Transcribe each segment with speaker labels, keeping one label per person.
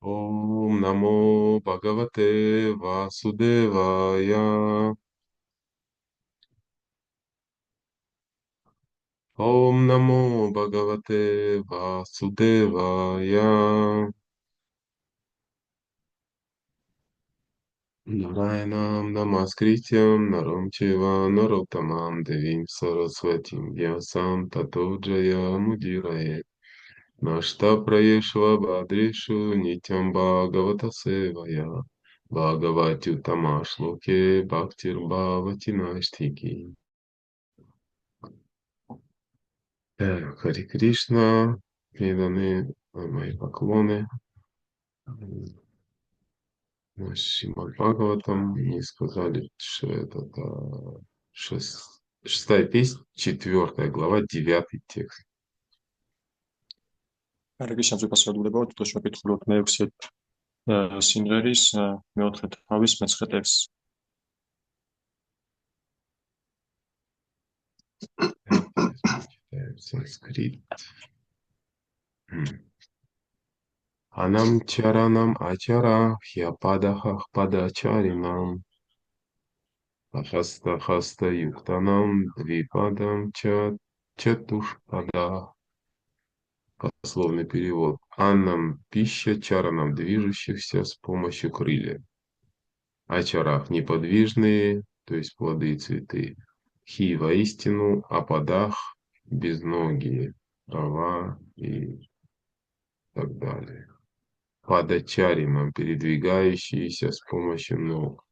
Speaker 1: Om Namo Bhagavate Vasudevaya. Om Namo Bhagavate Vasudevaya. Narayanam Namaskrityam Naram Chaiva Narottamam Devim Saraswatim Vyasam Tato Jayamudiraye. Нашта праешва бадришу нитям бхагавата севая. Бхагавати тамашлоке бхактир бхавати наштики. Хари Кришна, преданные мои поклоны. Шримад Бхагаватам, мне сказали, что это шестая песня, 4 глава, 9 текст.
Speaker 2: Hare Krishna წვიფასიარულებო, თვითონ შევკითხულობთ მე-6 სიმღერის მეოთხე თავის მე-9 ტექსტს.
Speaker 1: Читаем санскрит. Анам чаранам ачара хьяпадахах падачаринам ахаста хаста юктанам двипадам чатушпада. Пословный перевод. Аннам пища, чаранам движущихся с помощью крыльев. Ачарах неподвижные, то есть плоды и цветы. Хи воистину, ападах безногие, трава и так далее. Падачаримам, передвигающиеся с помощью ног,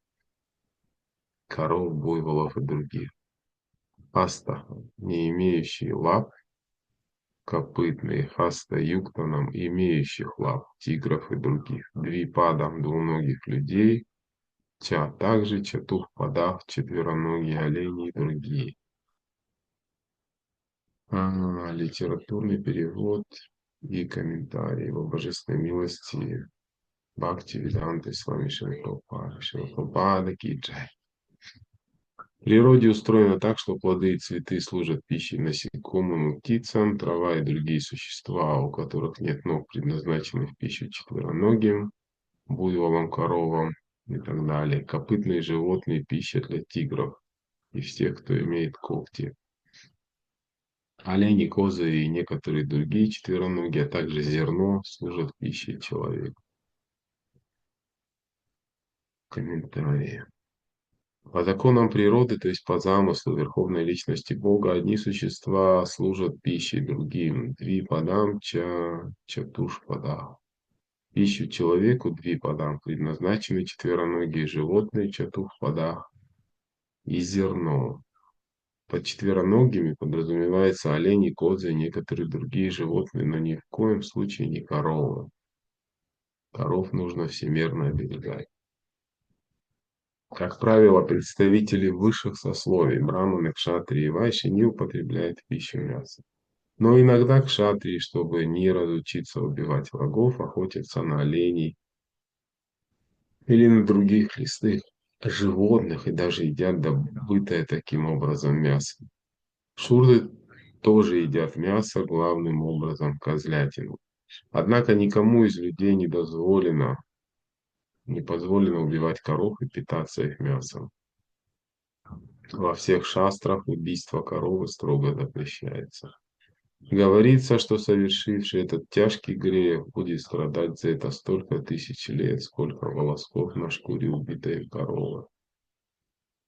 Speaker 1: коров, буйволов и других. Аста, не имеющие лап, копытные, хаста юктанам, имеющих лап, тигров и других. Двипадам, двуногих людей, ча, также чатух падах, четвероногие олени и другие. Литературный перевод и комментарии его божественной милости Бхакти Веданты с вами Шилапрабхупада Ки Джай. В природе устроено так, что плоды и цветы служат пищей насекомым и птицам, трава и другие существа, у которых нет ног, предназначены в пищу четвероногим, буйволам, коровам и так далее. Копытные животные – пища для тигров и всех, кто имеет когти. Олени, козы и некоторые другие четвероногие, а также зерно служат пищей человека. Комментарии. По законам природы, то есть по замыслу Верховной Личности Бога, одни существа служат пищей другим. Двипадам чатушпада. Пищу человеку двипадам предназначены четвероногие животные чатушпада и зерно. Под четвероногими подразумевается олени, козы и некоторые другие животные, но ни в коем случае не коровы. Коров нужно всемерно оберегать. Как правило, представители высших сословий, браманы, кшатрии и вайши, не употребляют в пищу мясо. Но иногда кшатрии, чтобы не разучиться убивать врагов, охотятся на оленей или на других лесных животных и даже едят добытое таким образом мясо. Шурды тоже едят мясо, главным образом козлятину. Однако никому из людей не позволено убивать коров и питаться их мясом. Во всех шастрах убийство коровы строго запрещается. Говорится, что совершивший этот тяжкий грех будет страдать за это столько тысяч лет, сколько волосков на шкуре убитой коровы.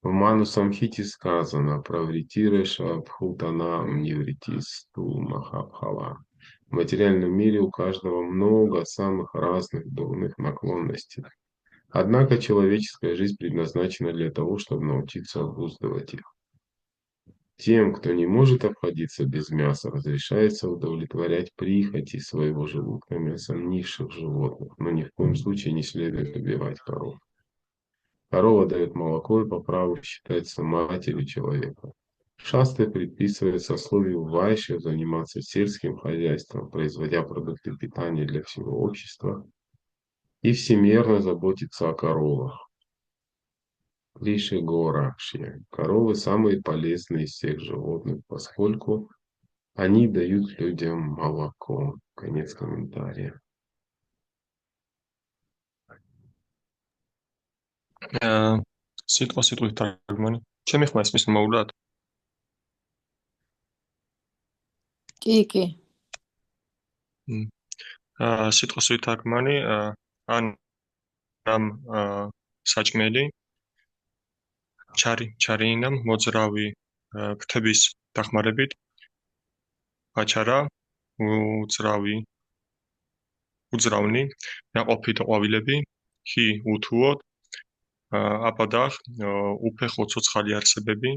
Speaker 1: В Ману Самхите сказано про вритиреша абхутанам невритисту махабхава. В материальном мире у каждого много самых разных дурных наклонностей. Однако человеческая жизнь предназначена для того, чтобы научиться обуздывать их. Тем, кто не может обходиться без мяса, разрешается удовлетворять прихоти своего желудка мясом низших животных, но ни в коем случае не следует убивать коров. Корова дает молоко и по праву считается матерью человека. Шастры предписывают сословию вайши заниматься сельским хозяйством, производя продукты питания для всего общества и всемерно заботиться о коровах. Риши Горакши. Коровы самые полезные из всех животных, поскольку Они дают людям молоко. Конец комментария.
Speaker 2: სიტყვასიტყვით თარგმანი. ჩემი ხმა ისმის მოულად?
Speaker 3: კი.
Speaker 2: სიტყვასიტყვით თარგმანი ან საჭმელი ჩარინამ მოძრავი ფრთების დახმარებით აჩარა უძრავნი ნაყოფი და ყვავილები ხი უთუოდ აპადახ უფეხო ცოცხალი არსებები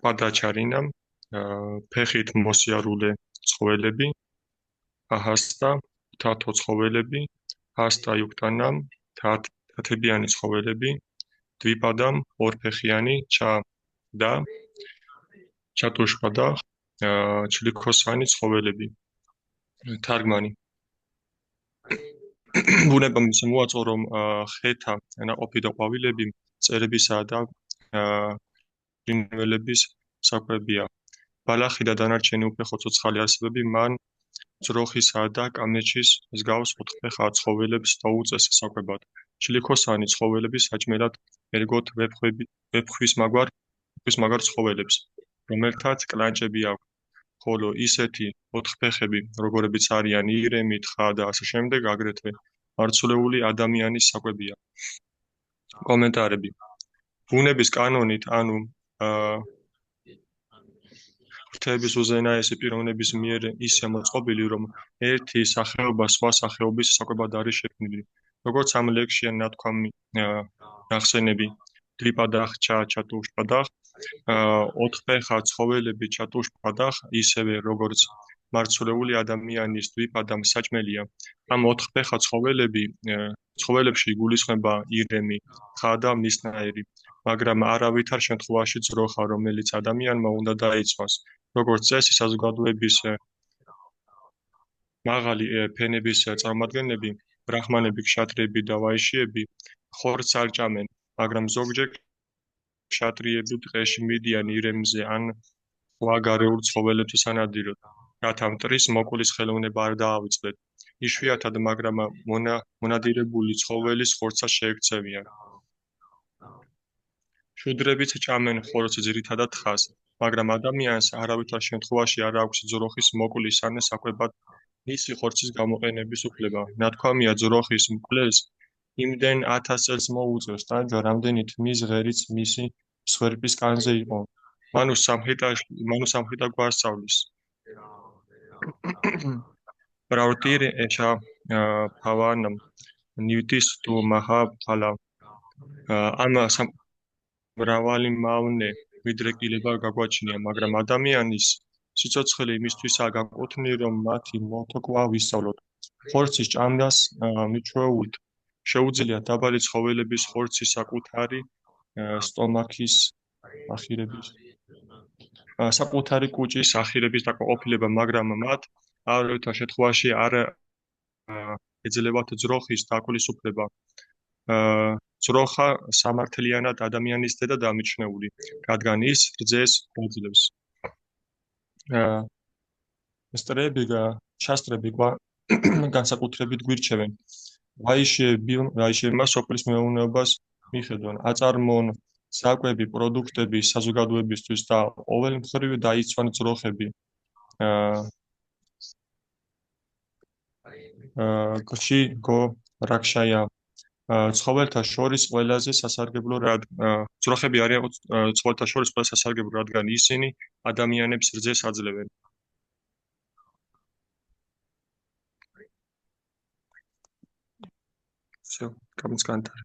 Speaker 2: პადაჩარინამ ფეხით მოსიარულე ცხოველები აჰასტა თათო ცხოველები ჰასტა იუქტანამ თათებიანი ცხოველები დვიპადამ ორფეხიანი და ჩატუშპადა ჩლიქოსანი ცხოველები. თარგმანი. ბუნება მის მოაწო რომ ხეთა ნაყოფი და ყვავილები მწერებისა და ფრინველების საკვებია. ბალახი და დანარჩენი უფეხო ცოცხალი არსებები მან ძროხისა და კამეჩის მსგავს ოთხფეხა ცხოველებს დაუწეს საკვებად. ჩლიქოსანი ცხოველები საჭმელად ერგოთ ვეფხვის მაგარ ცხოველებს, რომელთაც კლანჭები აქვს, ხოლო ისეთი ოთხფეხები, როგორებიც არიან ირემი, თხა და ასე შემდეგ, აგრეთვე მარცვლეული ადამიანის საკვებია. კომენტარები. ბუნების კანონით, ანუ ფრთების უზენაესი პიროვნების მიერ ისე მოწყობილი, რომ ერთი სახეობა სხვა სახეობის საკვებად არის შექმნილი. როგორც ამ ლექსში ნათქვამი ნახსენები დვიპადახ ჩატუშპადახ ოთხფეხა ცხოველები ჩატუშპადახ ისევე როგორც მარცვლეული ადამიანის დვიპადამ საჭმელია. ამ ოთხფეხა ცხოველებში იგულისხმება ირემი, თხა და მისნაირი, მაგრამ არავითარ შემთხვევაში ძროხა, რომელიც ადამიანმა უნდა დაიცვას. როგორც წესი, საზოგადოების მაღალი ფენების წარმომადგენლები, ბრაჰმანები, ქშატრიები და ვაიშიები ხორცს არ ჭამენ, მაგრამ ზოგჯერ ქშატრიები ტყეში მიდიან ირემზე ან სხვა გარეულ ცხოველებს სანადიროდ, რათა მტრის მოკვლის ხელოვნება არ დაავიწყდეთ. იშვიათად, მაგრამ მონადირებული ცხოველის ხორცას შეექცევიან. შუდრებიც ჭამენ ხორცს, ძირითადად თხას, მაგრამ ადამიანს არავითარ შემთხვევაში არ აქვს ძროხის მოკვლის ან საკვებად მისი ხორცის გამოყენების უფლება. ნათქვამია ძროხის მკვლელს იმდენ 1000 წელს მოუწევს ტანჯვა, რამდენით მის ღერიც მისი მსხვერპლის კანზე იყო. მანუ სამხიტა გვასწავლის. ბრაუტირ ეშა ფავან ნივთის თუ მაჰა ფალა. ამა მრავალი მავნე მიდრეკილება გაგვაჩნია, მაგრამ ადამიანის სიცოცხლე იმისთვისაა განკუთვნილი, რომ მათი მოტკვა ვისწავლოთ. ხორცის ჭამას მიჩვეულთ შეუძლია დაბალი ცხოველების ხორცის საკუთარი სტომაქის საკუთარი კუჭის ახირების დაკმაყოფილება, მაგრამ მათ არავითარ შემთხვევაში არ ეძლებათ ძროხის დაკვლისუფლება. ძროხა სამართლიანად ადამიანის დედა მიჩნეული, რადგან ის რძეს გვაძლევს. შასტრები განსაკუთრებით გვირჩევენ. ვაიშიებმა სოფლის მეურნეობას მიხედვან, აწარმოონ საკვები პროდუქტები საზოგადოებისთვის და ყოველმხრივ დაიცვან ძროხები. გში გო რაქშაია ცხოველთა შორის ყველაზე სასარგებლო ძროხები არიან ცხოველთა შორის ყველაზე სასარგებლო, რადგან ისინი ადამიანებს რძეს აძლევენ. Все, конец комментария.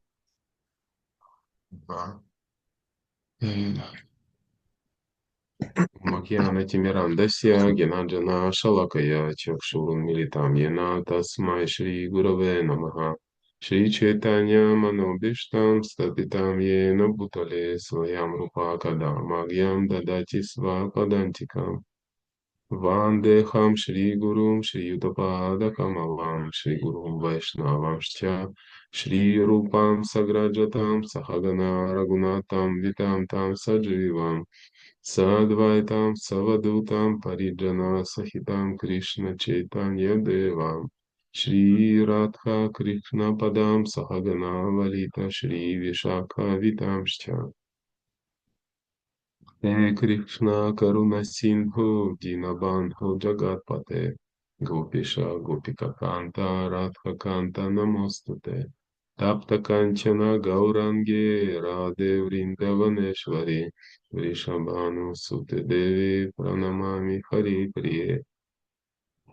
Speaker 1: Макияна Тимирандасия, Генанджана Шалакая, Чакшурун Милитам Йена, Тасмай Шри Гураве Намаха, Шри Чайтанья Манобиштам, Статитам Йена Бутале, Своям Рупа Када, Магьям Дадати Сва Падантикам. Вандехам Шри Гурум Шри Юдападакам Авам Шри Гурум Вайшнавамшча Шри Рупам Саграджатам Сахагана Рагунатам Витам Там Садживам Садвайтам Савадутам Париджана Сахитам Кришна Чайтанья Девам Шри Радха Кришна Падам Сахагана Валита Шри Вишака Витамшча He Krishna Karuna Sindhu Dinabandhu Jagatpate Gopisha Gopika Kanta Radha Kanta Namostute Tapta Kanchana Gaurange Radhe Vrindavaneshwari Vrishabhanu Sute Devi Pranamami Hari Priye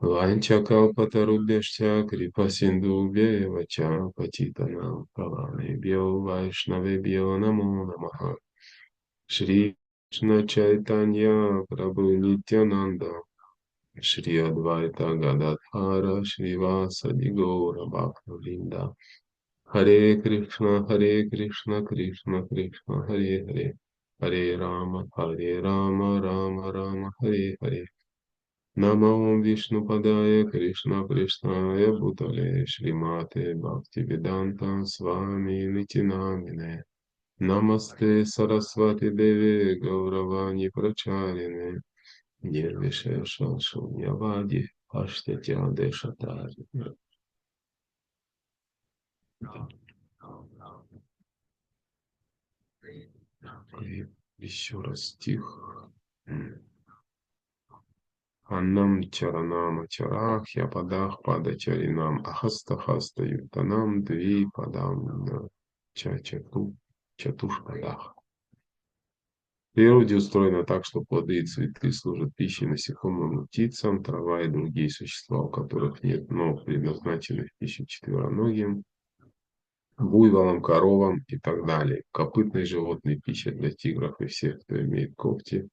Speaker 1: Vanchakalpatarubhyascha Kripa Sindhubhya Vacha Patitanam Pavanebhyo Vaishnavebhyo Namo Namaha Shri Krishna Chaitanya Prabhu Nityananda Shri Advaita Gadadhara Shri Vasadi Gaura Bhaktavinda Hare Krishna Krishna Krishna Hare Hare Hare Rama Rama Rama Hare Hare Namo Vishnu Padaya Krishna Krishnaya Bhutale Shri Mate Bhaktivedanta Swami Nitinamine Namaste Saraswati Devi Gauravani Pracharine Nirvishesha Shunyavadi Ashtya Deshatari. И еще раз стих. Аннам чаранам чарах я падах падачаринам ахаста хаста ютанам дви падам чатуш падах. В природе устроено так, что плоды и цветы служат пищей насекомым и птицам, трава и другие существа, у которых нет ног, предназначены в пищу четвероногим, буйволам, коровам и так далее. Копытные животные – пища для тигров и всех, кто имеет когти.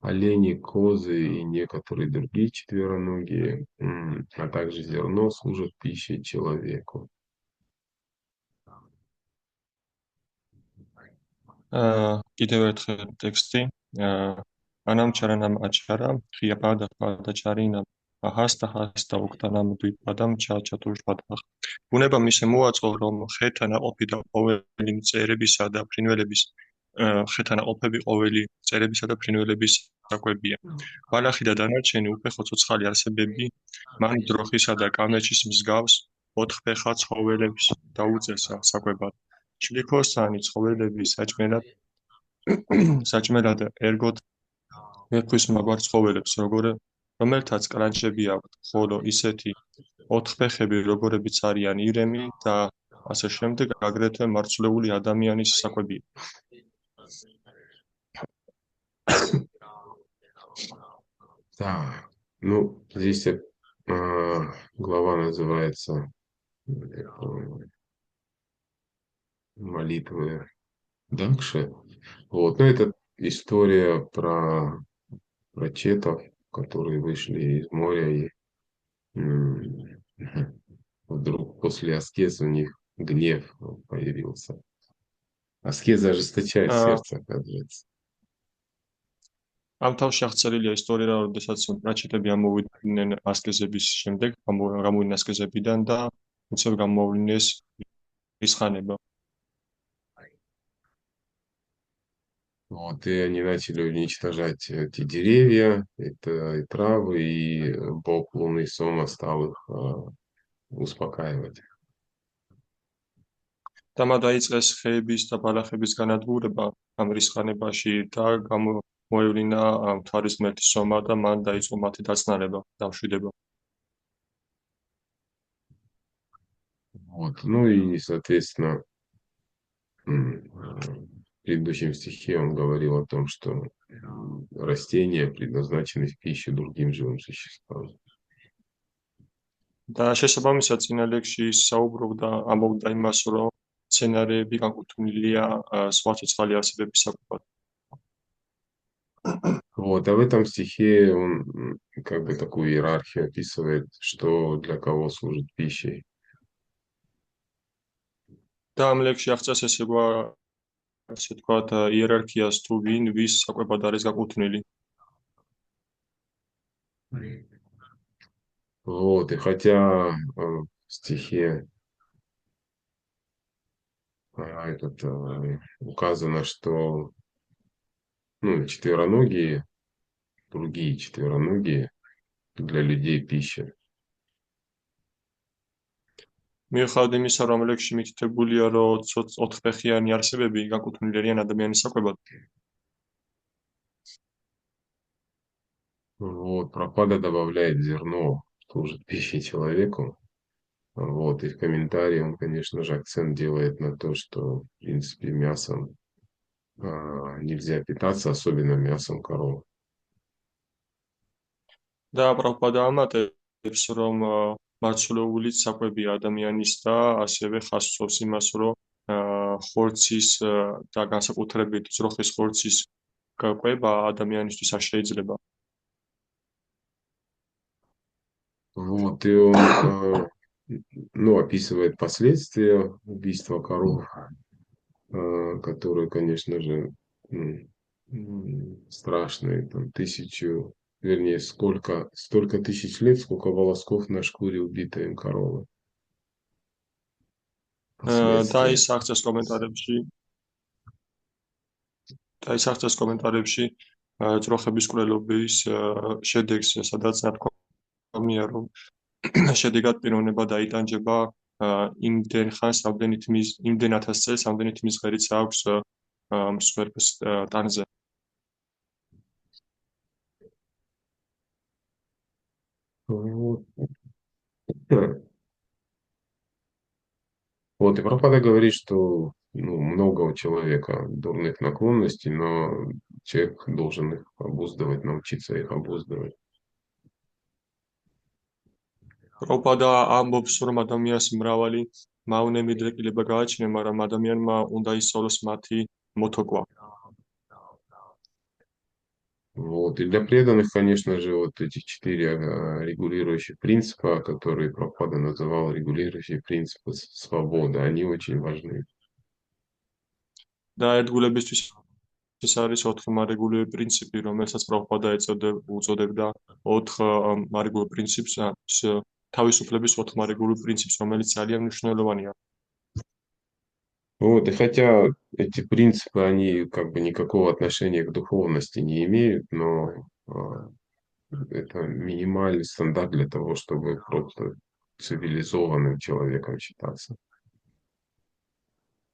Speaker 1: Олени, козы и некоторые другие четвероногие, а также зерно служат пищей человеку.
Speaker 2: კიდევ ერთხელ ტექსტი. ანამ ჩარანამ აჩარა, ხია პადა პადა ჩარინამ, ჰასტა ჰასტა უქტანამ დვიპადამ ჩაჩატუშ პადახ. ბუნება მისე მოაწყო, რომ ხეთა ნაყოფი და ყოველი მწერებისა და ფრინველების ხეთა ნაყოფები ყოველი მწერებისა და ფრინველების საკვებია. ბალახი და დანარჩენი უფეხო ცოცხალი არსებები მან დროხისა და კამეჩის მსგავს ოთხფეხა ცხოველებს დაუწესა საკვებად. შლიქოსანი ცხოველების საჭმელად ერგოთ ვეფხვის მაგვარ ცხოველებს, რომელთაც კრანჩები აქვთ, ხოლო ისეთი ოთხფეხები, როგორებიც არიან ირემი და ასე შემდეგ, აგრეთვე მარცვლეული ადამიანის საკვებია.
Speaker 1: Так, ну, здесь глава называется молитвы Дакши. Вот, ну, это история про четов, которые вышли из моря и вдруг после аскезы у них гнев появился. Аскеза ожесточает сердце, оказывается.
Speaker 2: ამ თავში აღწერილია ისტორია, როდესაც პრაჩეტები ამოვიდნენ ასკეზების შემდეგ, გამოვიდნენ ასკეზებიდან და უცებ გამოავლინეს რისხანება.
Speaker 1: Вот, и они начали уничтожать эти деревья, это и травы, и бог лунный Сома стал их успокаивать.
Speaker 2: და მან დაიწყეს ხეების და ბალახების განადგურება ამ რისხანებაში და მოევლინა მთვარის ღმერთი სომა და მან დაიწყო მათი დაწნარება, დამშვიდება.
Speaker 1: Вот, ну и, соответственно, в предыдущем стихе он говорил о том, что растения предназначены в пищу другим живым существам.
Speaker 2: და შესაბამისად წინა ლექსში საუბრობდა ამბობდა იმას, რომ სცენარები განკუთვნილია სხვა ცოცხალი არსებების საკვებად.
Speaker 1: Вот, а в этом стихе он как бы такую иерархию описывает, что для кого служит пищей.
Speaker 2: და ამ ლექსში აღწერს ესე ვთქვათ, იერარქიას თუ ვის საკვებად არის განკუთვნილი.
Speaker 1: Вот, и хотя в стихе указано, что ну, четвероногие, другие четвероногие для людей пища.
Speaker 2: მიუხედავად იმისა, რომ ლექსში მითითებულია, რომ ოთხფეხიანი არსებები განკუთვნილი არიან ადამიანის საკვებად,
Speaker 1: Вот, Прабхупада добавляет зерно, служит пищей человеку. Вот, и в комментарии он, конечно же, акцент делает на то, что, в принципе, мясом нельзя питаться, особенно мясом коров.
Speaker 2: და პრაბჰუპადა ამატებს, რომ მარცვლეულიც საკვებია ადამიანის და ასევე ხაზს იმას, რომ ხორცის და განსაკუთრებით ძროხის ხორცის გაკვება ადამიანისთვის არ შეიძლება.
Speaker 1: Вот, и он, ну, описывает последствия убийства коров, которые, конечно же, страшные, там, вернее, столько тысяч лет, сколько волосков на шкуре убитой им коровы.
Speaker 2: და
Speaker 1: Последствия.
Speaker 2: ის აღწერს კომენტარებში ძროხების კვლელობის შედეგს, სადაც ნათქვამია, რომ შედეგად პიროვნება დაიტანჯება იმდენ ხანს, იმდენ ათას წელს, რამდენით მის ღერიც აქვს მსხვერპლს ტანზე.
Speaker 1: Вот. Вот, и Прабхупада говорит, что ну, много у человека дурных наклонностей, но человек должен их обуздывать, научиться их обуздывать.
Speaker 2: პრაბჰუპადა ამბობს, რომ ადამიანს მრავალი მავნე მიდრეკილება გააჩნია, მაგრამ ადამიანმა უნდა ისწავლოს მათი მოთოკვა.
Speaker 1: Вот. И для преданных, конечно же, вот эти 4 регулирующих принципа, которые Прабхупада называл регулирующие принципы свободы, они очень важны.
Speaker 2: და ერთგულებისთვის ეს არის 4 მარეგულირებული პრინციპი, რომელსაც პრაბჰუპადა უწოდებდა 4 მარეგულირებულ პრინციპს, თავისუფლების 4 მარეგულირებულ პრინციპს, რომელიც ძალიან მნიშვნელოვანია.
Speaker 1: Вот, и хотя эти принципы, они как бы никакого отношения к духовности не имеют, но это минимальный стандарт для того, чтобы просто цивилизованным человеком считаться.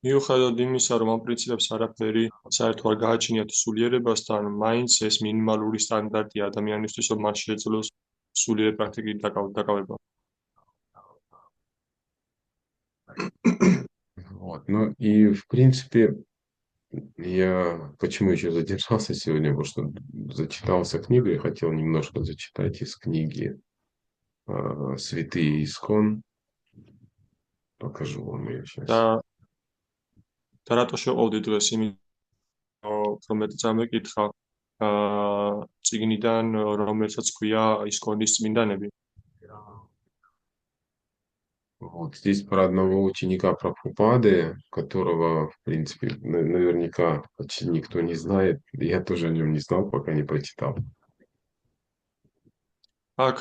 Speaker 2: მიუხედავად იმისა, რომ ამ პრინციპებს არაფერი საერთო არ გააჩნიათ სულიერებასთან, მაინც ეს მინიმალური სტანდარტია ადამიანისთვის, რომ მას შეეძლოს სულიერი პრაქტიკით დაკავება.
Speaker 1: Вот. Ну и в принципе я почему еще задержался сегодня, потому что зачитался книгой, хотел немножко зачитать из книги «Святые Искон». Покажу вам ее сейчас.
Speaker 2: და რატო შევყავდი დღეს რომ მეტ წამეკითხა წიგნიდან, რომელსაც ქვია ისკონის წმინდანები.
Speaker 1: Вот здесь про одного ученика Прабхупады, которого, в принципе, наверняка почти никто не знает. Я тоже о нем не знал, пока не прочитал.
Speaker 2: აქ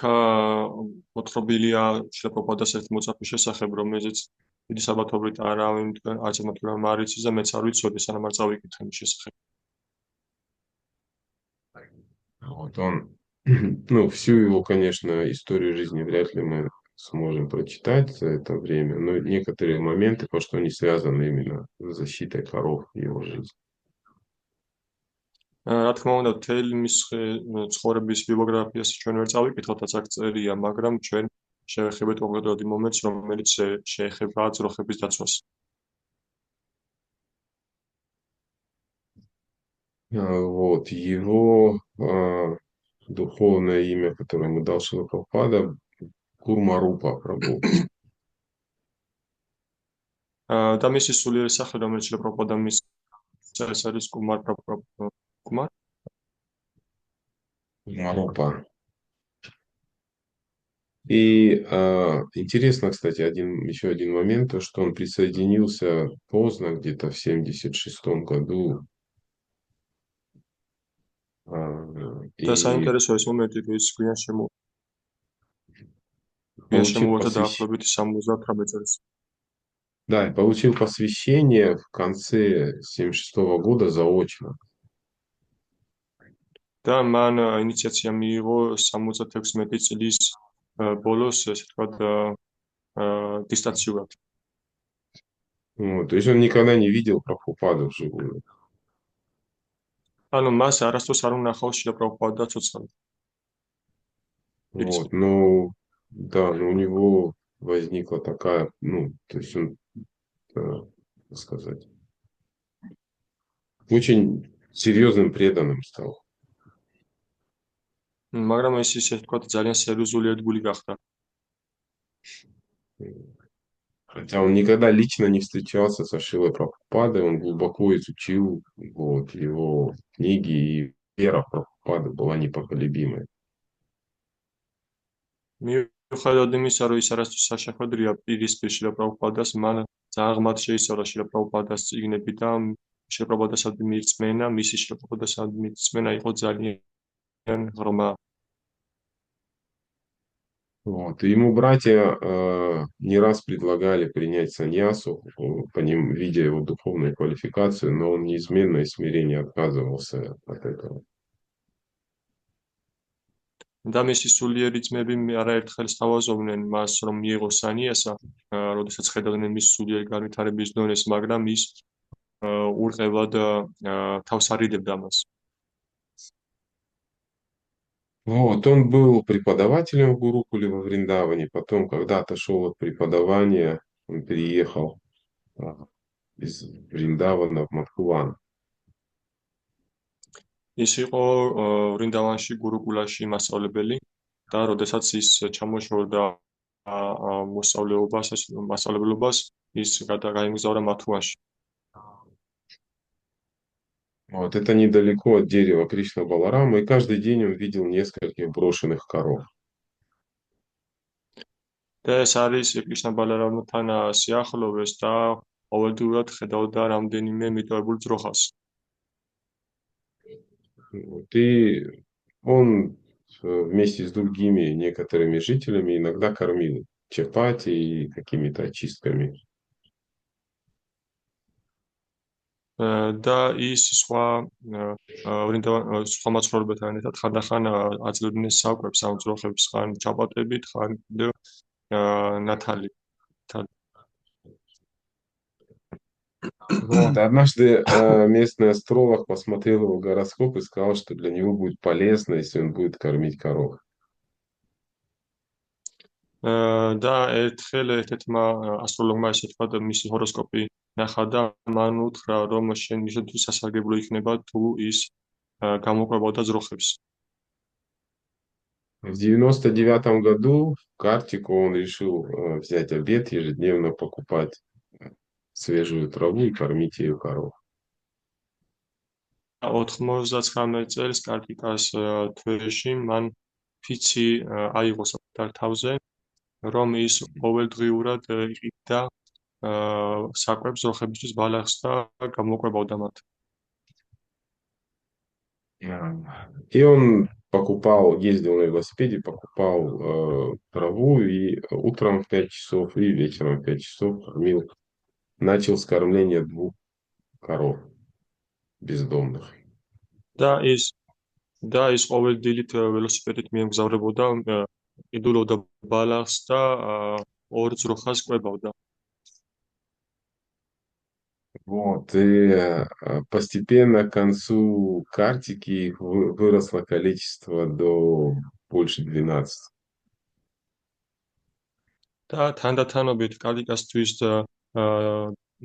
Speaker 2: მოთხრობილია შრეპროპადას ერთ მოწაფის შესახებ, რომელზეც დიდი საბათობით არავინ არც ამათურამ არ იცის და მეც არ ვიცოდი, სანამ არ წავიკითხე მის შესახებ.
Speaker 1: Вот он, ну, всю его, конечно, историю жизни вряд ли мы сможем прочитать за это время, но некоторые моменты, потому что они связаны именно с защитой коров в его жизни.
Speaker 2: რა თქმა უნდა, მთელი მის ცხოვრების ბიოგრაფიას ჩვენ ვერ წავიკითხოთ, აქ წერია, მაგრამ ჩვენ შევეხებეთ კონკრეტულად იმ მომენტს, რომელიც შეეხება ძროხების დაცვას.
Speaker 1: Вот его духовное имя, которое ему дал Шрила Прабхупада, Курмарупа Прабху.
Speaker 2: და მისი სულიერი სახე, რომელიც შრილა პრაბჰუპადა მისცა, ეს არის კუმარ პრაბჰუპადა. კუმარ?
Speaker 1: Курмарупа. И интересно, кстати, еще один момент, то, что он присоединился поздно, где-то в 76 году к
Speaker 2: და
Speaker 1: и
Speaker 2: საინტერესო ეს მომენტი, რომ ის გვიან
Speaker 1: получил
Speaker 2: შემოვარდა
Speaker 1: посвящение.
Speaker 2: დაახლოებით 78 წელს.
Speaker 1: Да, и получил посвящение в конце 76 года заочно.
Speaker 2: და მან ინიციაცია მიიღო 76 წლის ბოლოს, ესე ვთქვათ, დისტანციურად.
Speaker 1: Вот, то есть он никогда не видел Прабхупаду вживую.
Speaker 2: ანუ მას არასდროს არ უნახავს შილა პრაბჰუპადა ცოცხალ.
Speaker 1: Вот, ну, да, но у него возникла такая, ну, то есть он, как сказать, очень серьезным преданным стал.
Speaker 2: მაგრამ ეს ისე ვთქვათ, ძალიან სერიოზული ერთგული გახდა.
Speaker 1: Хотя он никогда лично не встречался со Шрилой Прабхупадой, он глубоко изучил вот, его книги, и вера в Прабхупады была непоколебимой.
Speaker 2: მიუხედავად იმისა, რომ ის არასდროს საშეხვედრია პირისპირ შილა პრაბჰუპადას, მან ძალიან ღრმად შეისწავლა შილა პრაბჰუპადას წიგნები და შილა პრაბჰუპადასადმი რწმენა, მისი შილა პრაბჰუპადასადმი რწმენა იყო ძალიან ღრმა.
Speaker 1: Вот. И ему братья не раз предлагали принять саньясу, видя его духовную квалификацию, но он неизменно и смирение отказывался от этого.
Speaker 2: და მისი სულიერი ძმები არაერთხელ სთავაზობდნენ მას, რომ მიიღო სანიასა, როდესაც ხედავდნენ მის სულიერი განვითარების დონეს, მაგრამ ის ურყევად თავს არიდებდა მას.
Speaker 1: Вот, он был преподавателем в Гурукуле во Вриндаване, потом, когда отошел от преподавания, он переехал из Вриндавана в Мадхуван.
Speaker 2: ის იყო ვრინდავანში გურუკულაში მასწავლებელი და როდესაც ის ჩამოშორდა მასწავლებლობას, ის გაემგზავრა მათუაში.
Speaker 1: Вот, это недалеко от дерева Кришна Баларама, и каждый день он видел нескольких брошенных коров.
Speaker 2: და ეს არის კრიშნა ბალარამთან სიახლოვეს და ყოველდღიურად ხედავდა რამდენიმე მიტოვებულ ძროხას.
Speaker 1: Вот, и он вместе с другими некоторыми жителями иногда кормил чапати и какими-то очистками.
Speaker 2: და ის სხვა მაცხოვრებელთან ერთად ხანდახან აძლევდნენ საკვებს ამ ძროხებს, ხან ჩაპატებით, ხან ნათალი.
Speaker 1: Вот, однажды местный астролог посмотрел его гороскоп и сказал, что для него будет полезно, если он будет кормить коров.
Speaker 2: და ერთხელ ერთ-ერთმა ასტროლოგმა ესე თქვა და მისი ჰოროსკოპი ნახა და მან უთხრა, რომ შენთვის სასარგებლო იქნება თუ ის გამოყვებოდა ძროხებს.
Speaker 1: В 99 году в Картику он решил взять обет, ежедневно покупать свежую траву и кормить ею коров.
Speaker 2: 99 წელს კარტიკას თვეში მან ფიცი აიღო საკუთარ თავზე, რომ ის ყოველდღიურად იყიდა საკვებს ძროხებისთვის ბალახს და გამოყვებოდა მათ.
Speaker 1: И он ездил на велосипеде, покупал траву и утром в 5 часов и вечером в 5 часов кормил. Начал с кормления 2 коров бездомных.
Speaker 2: და ის ყოველ დილით ველოსიპედით მიემგზავრებოდა, იდულობდა ბალახს და 2 ძროხას კვებავდა.
Speaker 1: Вот, и постепенно к концу Картики выросло количество до больше 12.
Speaker 2: და თანდათანობით კარტიკასთვის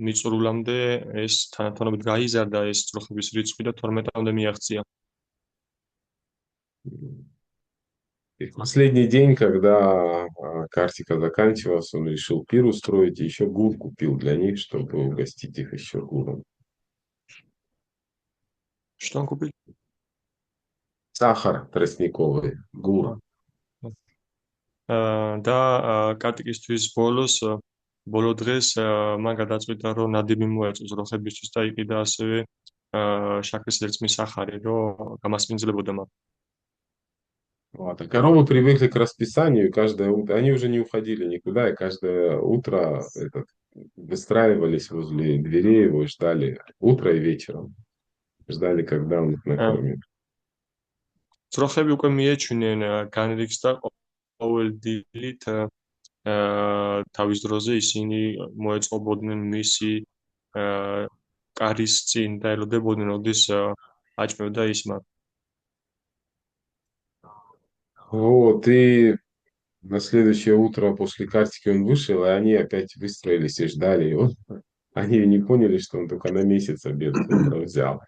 Speaker 2: მიწურულამდე ეს თანდათანობით გაიზარდა ეს ძროხების რიცხვი და 12-მდე მიაღწია.
Speaker 1: И в последний день, когда Картика заканчивалась, он решил пир устроить и еще гур купил для них, чтобы угостить их еще гуром.
Speaker 2: Что он купил?
Speaker 1: Сахар тростниковый, гур.
Speaker 2: და კარტიკისთვის ბოლო დღეს მან გადაწყვიტა, რომ ნადიმი მოეწოს ძროხებისთვის და იყიდა ასევე შაქრის ლერწმის სახარი, რომ გამასპინძლებოდა მათ.
Speaker 1: Вот. А коровы привыкли к расписанию, и каждое утро, они уже не уходили никуда, и каждое утро выстраивались возле дверей его и ждали утро и вечером. Ждали, когда он их
Speaker 2: აა,
Speaker 1: накормит.
Speaker 2: ძროხები უკვე მიეჩვნენ განრიგს და ყოველ დილით თავის დროზე ისინი მოეწყობოდნენ მისი აა, კარის წინ და ელოდებოდნენ, როდის აჭმევდა ის მათ.
Speaker 1: Вот, и на следующее утро после картики он вышел, и они опять выстроились и ждали его. Они не поняли, что он только на месяц обед утро взял.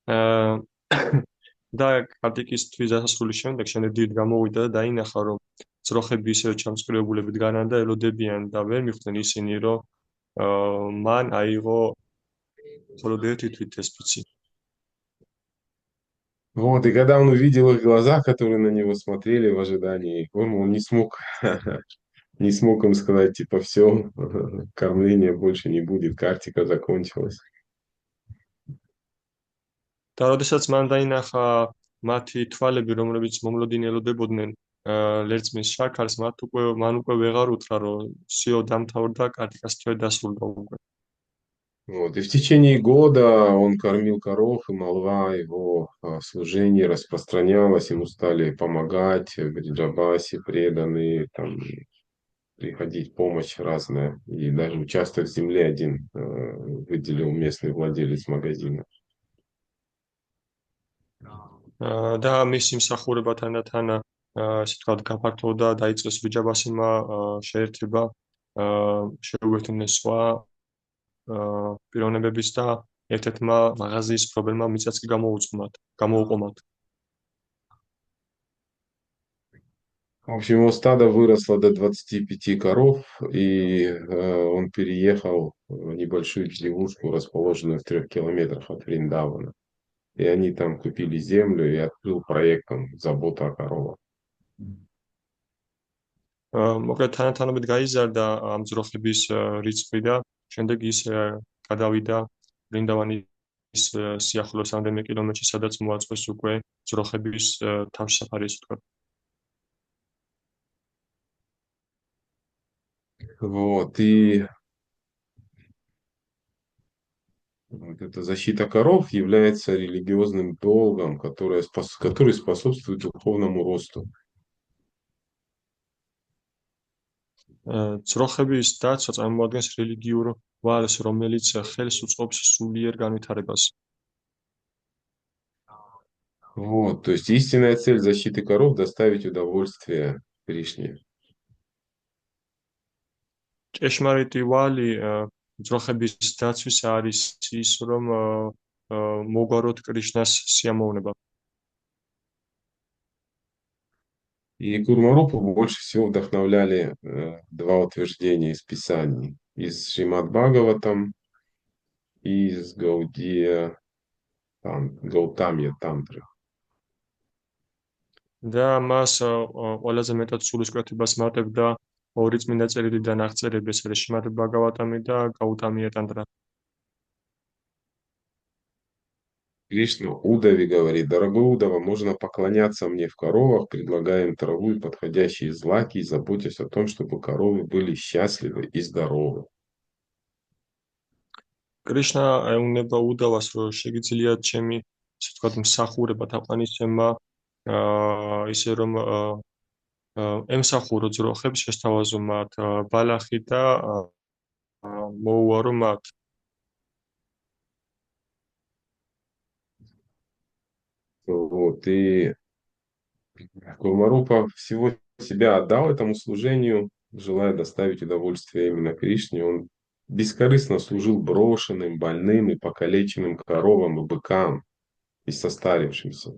Speaker 2: აა, და კარტიკისთვის დასასრულის შემდეგ შენებდით გამოვიდა და დაინახა, რომ ძროხები ისევ ჩამწკრივებულებით განან და ელოდებიან და ვერ მიხვდნენ ისინი, რომ მან აიღო მხოლოდ ერთი თვით ეს ფიცი.
Speaker 1: Вот, и когда он увидел их глаза, которые на него смотрели в ожидании, он не смог, не смог им сказать, типа, все, кормления больше не будет, картика закончилась.
Speaker 2: და როდესაც მან დაინახა მათი თვალები, რომლებიც მომლოდინი ელოდებოდნენ ლერწმის შაქარს, მან უკვე ვეღარ უთხრა, რომ სიო დამთავრდა, კარტიკას თვე დასრულდა უკვე.
Speaker 1: Вот, и в течение года он кормил коров, и молва его о служении распространялась, ему стали помогать в Бриджабасе, преданные, там, приходить помощь разная, и даже участок земли один выделил местный владелец магазина.
Speaker 2: და მისი მსახურება თანდათან ასე ვთქვათ გაფართოვდა, დაიწყეს ბიჯაბასიმა შეერთება, შეუერთდნენ სხვა პიროვნებების და ერთ-ერთმა მაღაზიის მფლობელმა მიწაც კი გამოუყომათ.
Speaker 1: В общем, его стадо выросло до 25 коров, и он переехал в небольшую деревушку, расположенную в 3 километрах от Вриндавана. И они там купили землю и открыл проект там, забота о коровах.
Speaker 2: მოკლედ თანათანობით გაიზარდა ამ ძროხების რიცხვი და შემდეგ ის გადავიდა ბრინდავანის სიახლოვეს რამდენიმე კილომეტრში, სადაც მოაწყვეს უკვე ძროხების თავშესაფარი, ასე ვთქვათ.
Speaker 1: Вот, и вот эта защита коров является религиозным долгом, который способствует духовному росту.
Speaker 2: ძროხების დაცვა წარმოადგენს რელიგიურ ვალს, რომელიც ხელს უწყობს სულიერ განვითარებას.
Speaker 1: Вот, то есть истинная цель защиты коров – доставить удовольствие Кришне.
Speaker 2: ჭეშმარიტი ვალი ძროხების დაცვის არის ის, რომ მოგვაროთ კრიშნას სიამოვნება.
Speaker 1: И Курмарупу больше всего вдохновляли два утверждения из Писаний. Из Шримад Бхагаватам и из Гаутамья Тантры.
Speaker 2: და მას ყველაზე მეტად სულისკვეთებას მატებდა ორი წმინდა წერილიდან აღწერები, ეს არის შრიმად ბჰაგავატამი და გაუტამია ტანტრა.
Speaker 1: Кришна Удаве говорит: дорогой Удава, можно поклоняться мне в коровах, предлагая им траву и подходящие злаки, и заботясь о том, чтобы коровы были счастливы и здоровы.
Speaker 2: კრიშნა ეუბნება უდავას, რომ შეგიძლიათ ჩემი, ასე ვთქვათ, მსახურება თაყვანისცემა, ისე რომ ემსახურო ძროხებს, შესთავაზო მათ ბალახი და მოუარო მათ.
Speaker 1: Вот, и Курмарупа всего себя отдал этому служению, желая доставить удовольствие именно Кришне. Он бескорыстно служил брошенным, больным и покалеченным коровам и быкам и состарившимся.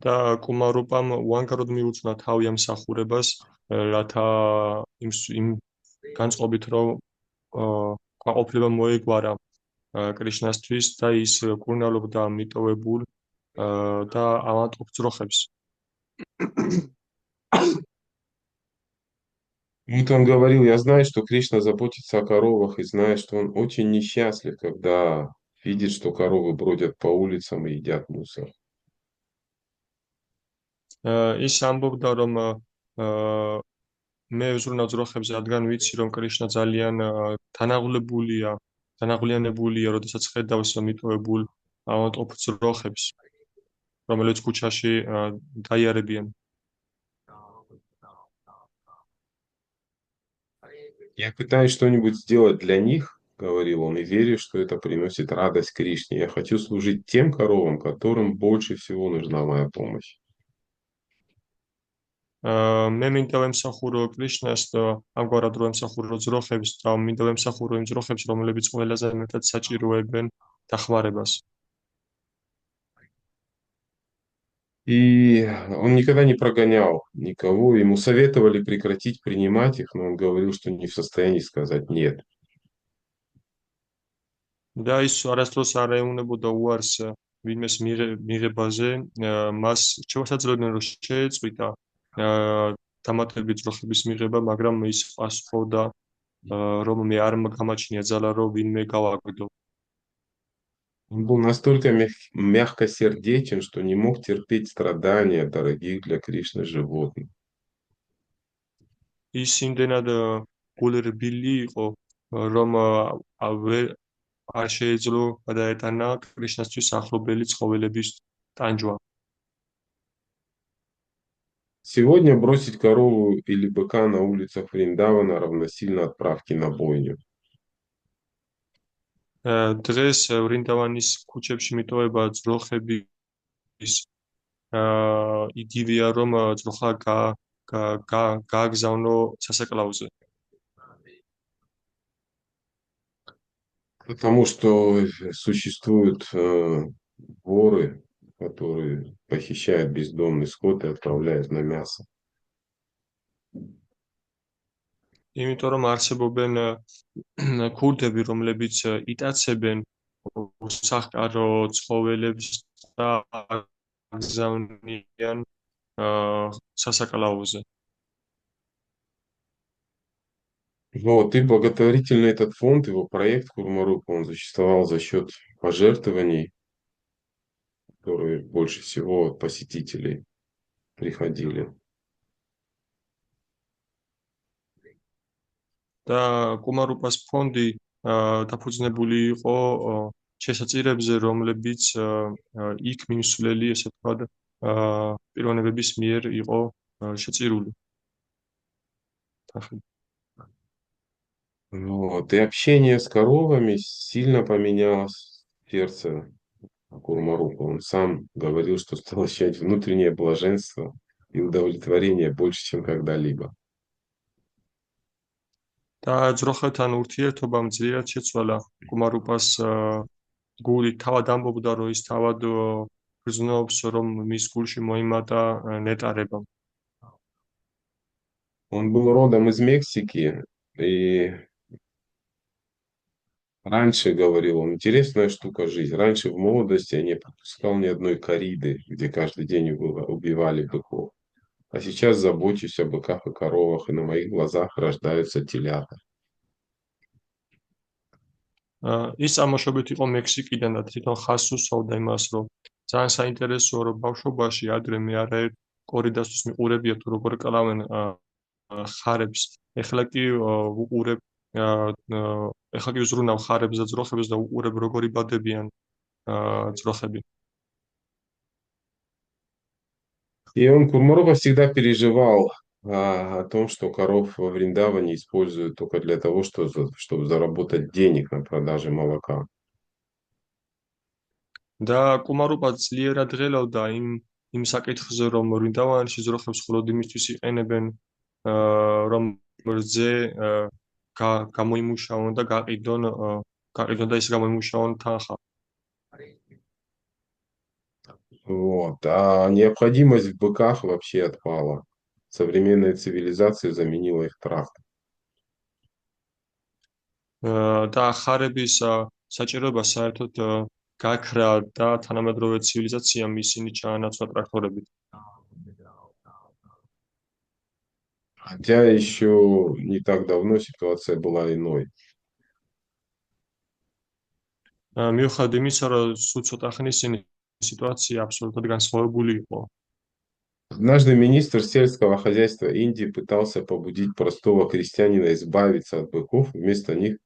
Speaker 2: და კუმარუპამ უანგაროდ მიუძღვნა თავი ამ მსახურებას, რათა იმ განწყობით, რომ კმაყოფილება მოეგვარა კრიშნასთვის და ის კურნალობდა მიტოვებულ და ავადმყოფ ძროხებს.
Speaker 1: Вот он говорил: я знаю, что Кришна заботится о коровах, и знаю, что он очень несчастлив, когда видит, что коровы бродят по улицам и едят мусор.
Speaker 2: ის ამბობდა, რომ მე ვზრუნავ ძროხებს, რადგან ვიცი, რომ კრიშნა ძალიან თანაღლიანებულია, როდესაც ხედავს მიტოვებულ ავადმყოფ ძროხებს, რომელიც ქუჩაში დაიარებიან.
Speaker 1: Я пытаюсь что-нибудь сделать для них, говорил он, и верю, что это приносит радость Кришне. Я хочу служить тем коровам, которым больше всего нужна моя помощь.
Speaker 2: მე მინდა ვემსახურო კრიშნას და ამგვარად რომ ემსახურო ძროხებს და მინდა ვემსახურო იმ ძროხებს, რომლებიც ყველაზე მეტად საჭიროებენ დახმარებას.
Speaker 1: И он никогда не прогонял никого. Ему советовали прекратить принимать их, но он говорил, что не в состоянии сказать «нет».
Speaker 2: და ის არასდროს არ ეუბნებოდა უარს ვინმეს მიღებაზე, მას შესაძლებელია რომ შეეწყვიტა დამატებითი ძროხების მიღება, მაგრამ ის პასუხობდა, რომ მე არ გამაჩნია ძალა, რომ ვინმე გავაგდო.
Speaker 1: Он был настолько мягкосердечен, что не мог терпеть страдания дорогих для Кришны животных.
Speaker 2: ის იმდენად გულერბილი იყო, რომ არ შეეძლო გადაეტანა კრიშნასთვის ახლობელი ცხოველების ტანჯვა.
Speaker 1: Сегодня бросить корову или быка на улицах Вриндавана равносильно отправке на бойню.
Speaker 2: დღეს ვრინდავანის ქუჩებში მიტოვება ძროხების იგივეა, რომ ძროხა გააგზავნო სასაკლაოზე.
Speaker 1: Потому что существуют воры, которые похищают бездомный скот и отправляют на мясо.
Speaker 2: იმიტომ რომ არსებობენ ქურდები, რომლებიც იტაცებენ უსახკარო ცხოველებს და აგზავნიან სასაკლაოზე.
Speaker 1: Вот, и благотворительный этот фонд, его проект Курмарупа, он существовал за счет пожертвований, которые больше всего от посетителей приходили.
Speaker 2: და კუმარუპას ფონდი დაფუძნებული იყო შესაწირებზე, რომლებიც იქ მიმსვლელი, ესე ვთქვათ, პიროვნებების მიერ იყო შეწირული.
Speaker 1: Вот, и общение с коровами сильно поменяло сердце Курмарупа. Он сам говорил, что стал ощущать внутреннее блаженство и удовлетворение больше, чем когда-либо.
Speaker 2: და ძროხებთან ურთიერთობამ ძლიერ შეცვალა კუმარუპას გული. თავად ამბობდა, რომ ის თავად გრძნობს, რომ მის გულში მოიმატა ნეტარება.
Speaker 1: Он был родом из Мексики, и раньше, говорил он, интересная штука жизнь. Раньше в молодости я не пропускал ни одной кориды, где каждый день убивали быков. А сейчас забочусь о быках и коровах, и на моих глазах рождаются телята.
Speaker 2: ის ამოშობით იყო მექსიკიდან და თვითონ ხაზს უსვავდა იმას, რომ ძალიან საინტერესოა, რომ ბავშვობაში ადრე მე არაერთ კორიდასთვის მიყურებია თუ როგორ კლავენ ხარებს. ეხლა კი ვზრუნავ ხარებს და ძროხებს და უყურებ როგორ იბადებიან ძროხები.
Speaker 1: И он, Курмарова, всегда переживал о том, что коров во Вриндаване используют только для того, чтобы заработать денег на продаже молока.
Speaker 2: და კუმარუპა ძლიერად ღელავდა იმ საკითხზე, რომ ვრინდავანში ძროხებს მხოლოდ იმისთვის იყენებენ, რომ რძე გამოიმუშავონ და გაყიდონ და ის გამოიმუშავონ თანხა.
Speaker 1: Вот. А необходимость в быках вообще отпала. Современная цивилизация заменила их травмой.
Speaker 2: და ხარების საჭიროება საერთოდ გაქრა და თანამედროვე ცივილიზაციამ ისინი ჩაანაცვლა ტრაქტორებით.
Speaker 1: Хотя еще не так давно ситуация была иной.
Speaker 2: მიუხედავად იმისა, რომ სულ ცოტა ხნის წინ სიტუაცია აბსოლუტურად განსხვავებული იყო.
Speaker 1: Однажды министр сельского хозяйства Индии пытался побудить простого крестьянина избавиться от быков, вместо них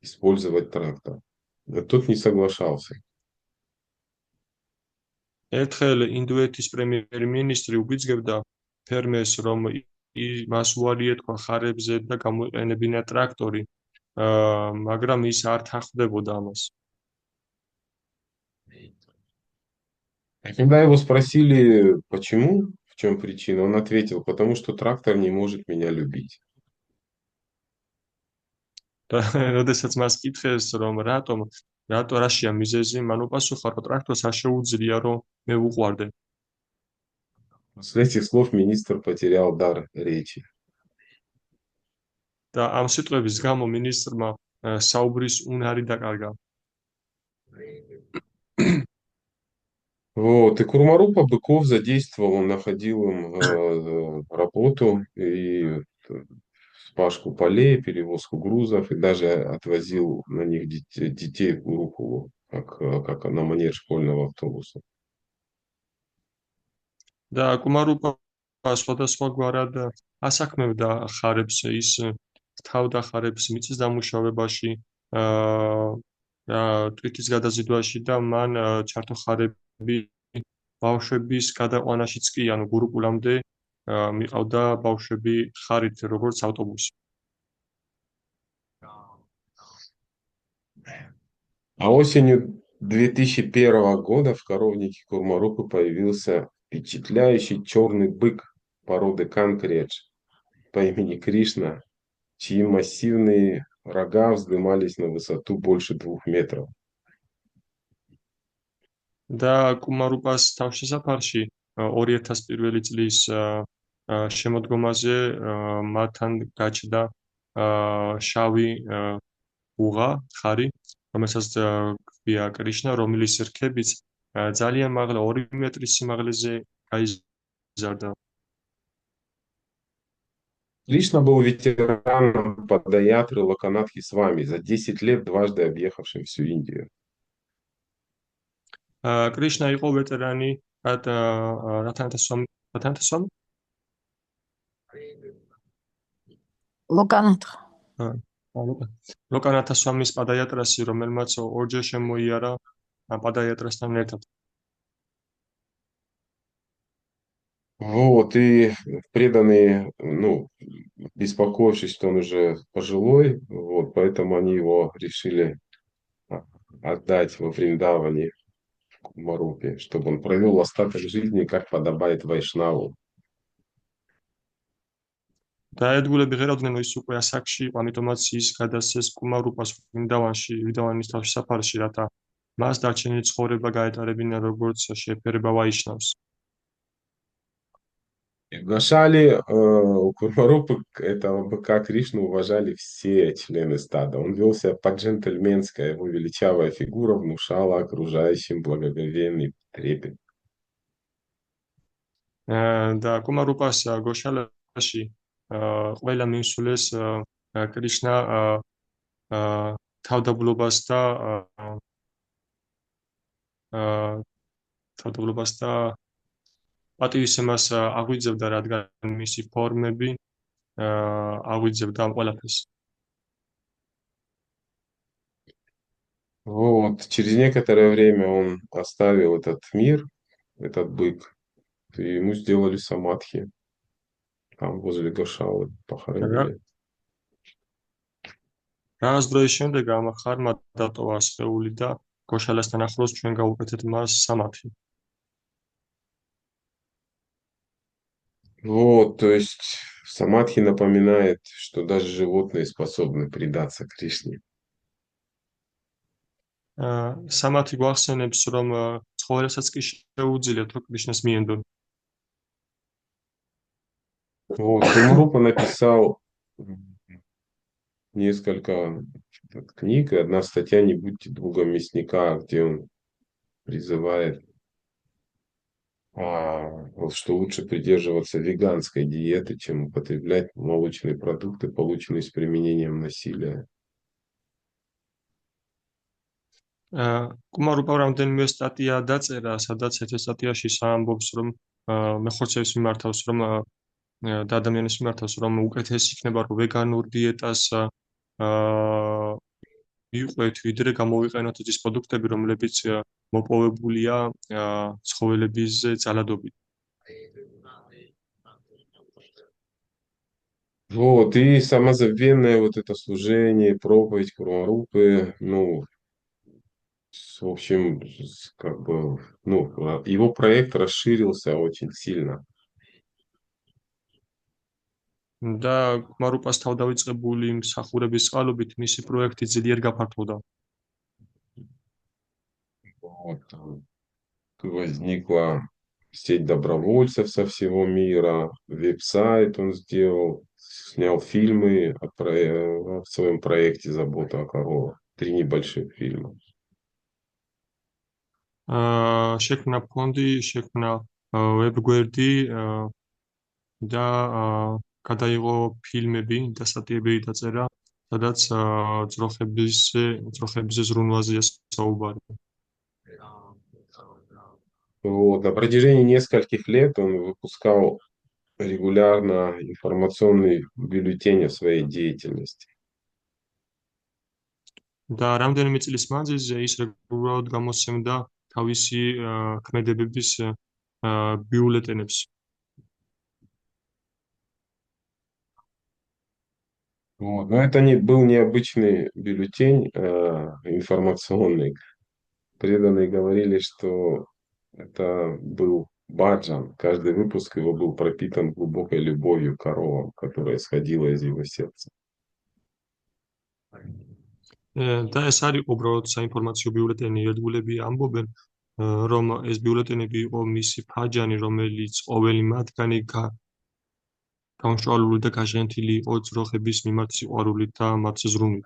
Speaker 1: использовать трактор. Но тот не соглашался.
Speaker 2: ერთხელ ინდოეთის პრემიერ-მინისტრი უბიძგებდა ფერმერს, რომ მას უარი ეთქვა ხარებზე და გამოეყენებინა ტრაქტორი, მაგრამ ის არ თანხმდებოდა ამას.
Speaker 1: Когда его спросили, почему, в чем причина, он ответил, потому что трактор не может меня любить.
Speaker 2: და როდესაც მას კითხეს, რომ რაშია მიზეზი, მან უპასუხა, რომ ტრაქტორს არ შეუძლია, რომ მე ვუყვარდე.
Speaker 1: После этих слов министр потерял дар речи.
Speaker 2: და ამ სიტყვების გამო მინისტრმა საუბრის უნარი დაკარგა.
Speaker 1: Вот, и Курмарупа быков задействовал, он находил им работу, и спашку полей, перевозку грузов, и даже отвозил на них детей в Гурухулу, как на манер школьного автобуса.
Speaker 2: და კუმარუპა სხვადასხვაგვარად ასაქმებდა ხარებს, ის თავდა ხარებს მიწის დამუშავებაში, ტვირთის გადაზიდვაში და მან ჩართო ხარები ბავშვების გადაყვანაშიც კი, ანუ გურუკულამდე მიყავდა ბავშვები ხარით, როგორც ავტობუსი.
Speaker 1: А осенью 2001 года в коровнике Курмарупы появился впечатляющий черный бык породы Канкредж по имени Кришна, чьи массивные рога вздымались на высоту больше 2 метров.
Speaker 2: და კუმარუპას თავშესაფარში 2001 წლის შემოდგომაზე მათთან გაჩნდა შავი ბუღა ხარი, რომელსაც ქვია კრიშნა, რომლის რქებიც ძალიან მაღლა 2 მეტრის სიმაღლეზე გაიზარდა.
Speaker 1: Кришна был ветераном Падаятры Локанатхи Свами, за 10 лет дважды объехавшим всю Индию.
Speaker 2: კრიშნა იყო ვეტერანი რათანათასვამი? ლოკანათასვამის პადაიატრასი, რომელმაც ორჯერ შემოიარა პადაიატრასთან ერთად.
Speaker 1: Вот, и преданные, беспокоившись, что он уже пожилой, вот, поэтому они его решили отдать во Вриндаване, в Кумарупе, чтобы он провел остаток жизни, как подобает Вайшнаву.
Speaker 2: დაედგულები ღერავდნენ, რომ ის უკვე ასაკში იყო, ამიტომაც ის გადასცეს კუმარუპას ვინდავანის თავშესაფარში, რათა მას დარჩენილი ცხოვრება გაეტარებინა, როგორც შეფერება ვაიშნავს.
Speaker 1: В Гошале у Курмарупы этого быка Кришну уважали все члены стада. Он вел себя по-джентльменски, а его величавая фигура внушала окружающим благоговейный трепет.
Speaker 2: და კუმარუპას გოშალაში ყველა მიუსულეს კრიშნა თავდაბლობას და პატივისცემას აღვიძებდა, რადგან მისი ფორმები აღვიძებდა ამ ყველაფერს.
Speaker 1: Вот, через некоторое время он оставил этот мир, этот бык, и ему сделали самадхи. Там возле Гошалы похоронили.
Speaker 2: Რაღაც დროის შემდეგ ამ ხარმა დატოვა სხეული და გოშალასთან ახლოს ჩვენ გავუკეთეთ მას სამათი.
Speaker 1: Вот, то есть самадхи напоминает, что даже животные способны предаться Кришне.
Speaker 2: სამათი გვახსენებს, რომ ცხოველებსაც კი შეუძლიათ, რომ კრიშნას მიენდონ.
Speaker 1: Вот, Курмарупа написал несколько книг, и одна статья «Не будьте другом мясника», где он призывает, что лучше придерживаться веганской диеты, чем употреблять молочные продукты, полученные с применением насилия.
Speaker 2: კუმარუპამ რამდენიმე სტატია დაწერა, სადაც ერთ სტატიაში საამბობს, რომ მეხორცეებს მიმართავს, რომ და ადამიანებს მიმართავს, რომ უკეთესი იქნება, რომ ვეგანურ დიეტას მივყვეთ, ვიდრე გამოვიყენოთ ის პროდუქტები, რომლებიც მოპოვებულია ცხოველების ძალადობით.
Speaker 1: Вот, и самозабвенное вот это служение, проповедь Курмарупы, ну, в общем, как бы, ну, его проект расширился очень сильно.
Speaker 2: და კუმარუპას თავდავიწყებული მსახურების წყალობით მისი პროექტი ძლიერ გაფართოვდა.
Speaker 1: Вот, возникла сеть добровольцев со всего мира, веб-сайт он сделал, снял фильмы в своем проекте «Забота о коровах». 3 небольших фильма.
Speaker 2: შექმნა ფონდი, შექმნა ვებგვერდი და გადაიღო ფილმები და სტატიები დაწერა, სადაც ძროხებზე ზრუნვაზეა საუბარი.
Speaker 1: Вот, на протяжении нескольких лет он выпускал регулярно информационный бюллетень о своей деятельности.
Speaker 2: და რამდენიმე წლის მანძილზე ის რეგულარულად გამოსცემდა თავისი ქმედებების ბიულეტენებს.
Speaker 1: Вот. Но это был необычный бюллетень информационный. Преданные говорили, что это был баджан. Каждый выпуск его был пропитан глубокой любовью к коровам, которая исходила из его сердца.
Speaker 2: და ეს არის უბრალოდ საინფორმაციო ბიულეტენი. ერთგულები ამბობენ, რომ ეს ბიულეტენები იყო მისი ფაჯანი, რომელიც ყოველი მათგანი გამშვალული და გაჟღენთილი იყო ძროხების მიმართ სიყვარულით და მათ ზრუნვით.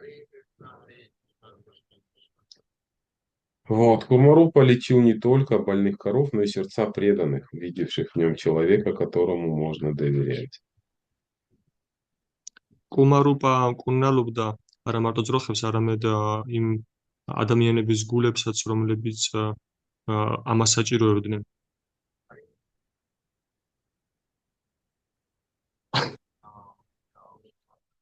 Speaker 1: Вот. Курмарупа лечил не только больных коров, но и сердца преданных, видевших в нем человека, которому можно доверять.
Speaker 2: კუმარუპა მკურნალობდა არა მარტო ძროხებს, არამედ იმ ადამიანების გულებსაც, რომლებიც ამას საჭიროებდნენ.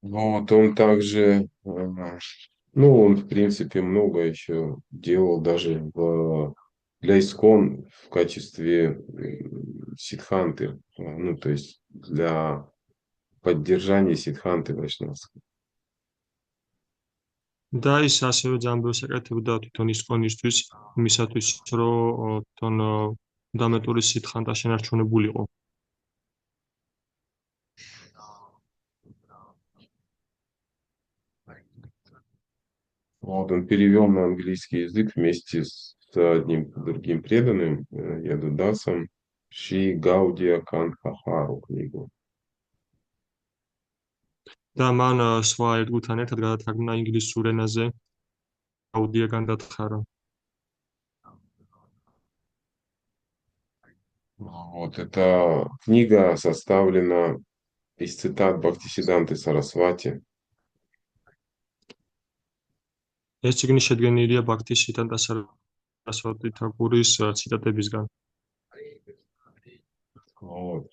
Speaker 1: Вот он также, ну, он, в принципе, много еще делал даже для ИСККОН в качестве сиддханты, ну, то есть для поддержания сиддханты вайшнавской.
Speaker 2: და ის ასევე ძალიან ბევრს ეკეთებდა თვითონ ისკონისთვის, იმისათვის, რომ თვითონ ფუნდამენტური სითხანტა შენარჩუნებულიყო.
Speaker 1: Вот он перевел на английский язык вместе с одним другим преданным Ядудасом Шри Гаудия Кандхахару книгу.
Speaker 2: და მან სხვა ერთგულთან ერთად გადათარგმნა ინგლისურ ენაზე გაუდია განდათხარა.
Speaker 1: Вот эта книга составлена из цитат Бхактисиданты Сарасвати.
Speaker 2: ეს წიგნი შედგენილია ბhaktisиданта Saraswati Thakuris ციტატებისგან.
Speaker 1: Вот.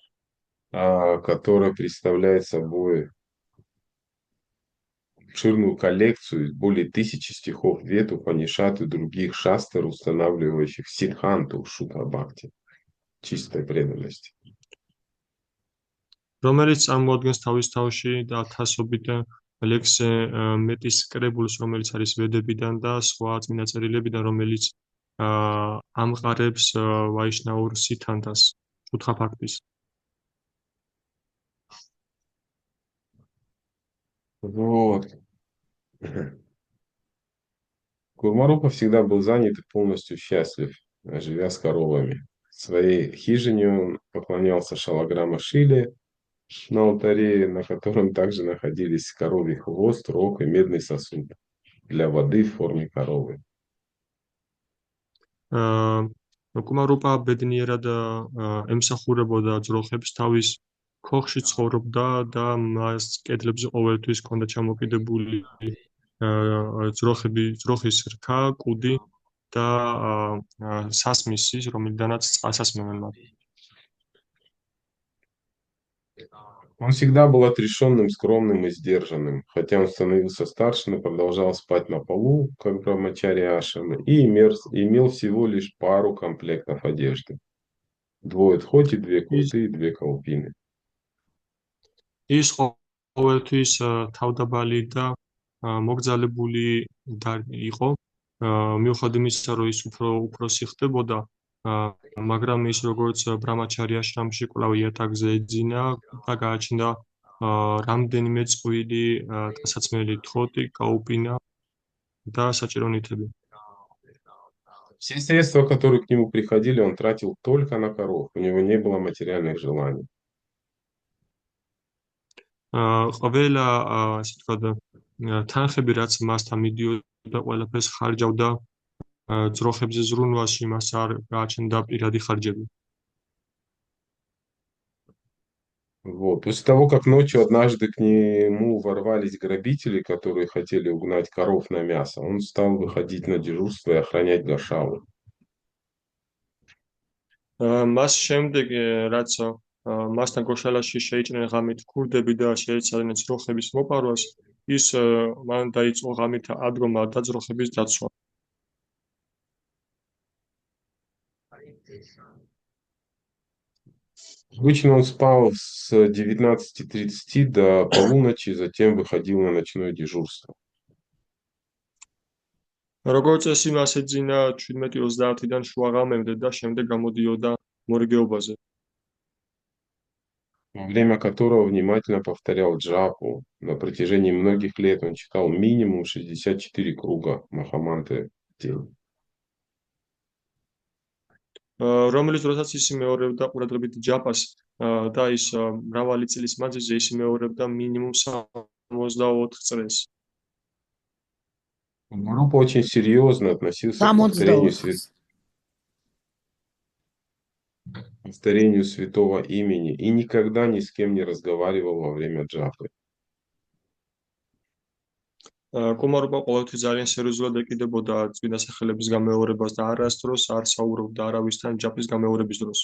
Speaker 1: Которая представляет собой обширную коллекцию из более 1000 стихов Вед, Упанишад и других шастр, устанавливающих сиддханту Шута Бхакти, чистой преданности.
Speaker 2: რომელიც წარმოადგენს თავის თავში და ათასობით ლექსზე მეტის კრებულს, რომელიც არის ვედებიდან და სხვა წმინდა წერილებიდან, რომელიც ამყარებს ვაიშნაურ სიდდჰანტას, შუთხა ბhaktis.
Speaker 1: Вот. Курмарупа всегда был занят и полностью счастлив, живя с коровами. В своей хижине он поклонялся Шалаграма Шиле на алтаре, на котором также находились коровий хвост, рог и медный сосуд для воды в форме коровы.
Speaker 2: კუმარუპა ბედნიერად ემსახურებოდა ძროხებს, თავის ქოხში ცხოვრობდა და მას კედლებზე ყოველთვის ჰქონდა ჩამოკიდებული ძროხის რქა, კუდი და სასმის ის, რომელიდანაც წყალსასმევენ მათ.
Speaker 1: Он всегда был отрешенным, скромным и сдержанным, хотя он становился старше, но продолжал спать на полу, как брамачари ашрамы, и имел всего лишь пару комплектов одежды. Двое тхоти, две
Speaker 2: ის
Speaker 1: курты и две колпины.
Speaker 2: ის ყოველთვის თავდაბალი და მოგზალებული იყო, მიუხედავად იმისა, რომ ის უფროსი ხდებოდა, მაგრამ ის როგორც ბრამაჩარი აშრამში კვლავ იატაკზე ეძინა და გააჩნდა რამდენიმე წყვილი ტანსაცმელი თხოტი, გაუპინა და საჭირო ნივთები.
Speaker 1: Все средства, которые к нему приходили, он тратил только на коров. У него не было материальных желаний.
Speaker 2: ყველა ასე ვთქვათ თანხები, რაც მასთან მიდიოდა, ყველაფერს ხარჯავდა ძროხებზე ზრუნვაში, მას არ გააჩნდა პირადი ხარჯები.
Speaker 1: Вот. После того, как ночью однажды к нему ворвались грабители, которые хотели угнать коров на мясо, он стал выходить на дежурство и охранять гашалу.
Speaker 2: მას შემდეგ, რაც მასთან გოშალაში შეიჭრნენ ღამით ქურდები და შეეცადნენ ძროხების მოპარვას, ის მან დაიწყო ღამით ადგომა და ძროხების დაცვა.
Speaker 1: Обычно он спал с 19:30 до полуночи, затем выходил на ночное дежурство.
Speaker 2: როგორც წესი, მას ეძინა 17:30-დან შუაღამემდე და შემდეგ გამოდიოდა მორიგეობაზე.
Speaker 1: Во время которого внимательно повторял джапу. На протяжении многих лет он читал минимум 64 круга Махамантры в день.
Speaker 2: რომელიც დროსაც ის მეორებდა ყურადღებით ჯაპას და ის მრავალი წლის მანძილზე ის მეორებდა მინიმუმ 64 წრეს.
Speaker 1: Группа очень серьезно относился к повторению святого имени и никогда ни с кем не разговаривал во время джапы.
Speaker 2: კუმარობა ყოველთვის ძალიან სერიოზულად ეკიდებოდა წმინდა სახელების გამეორებას და არასდროს არ საუბრობდა არავისთან ჯაპის გამეორების დროს.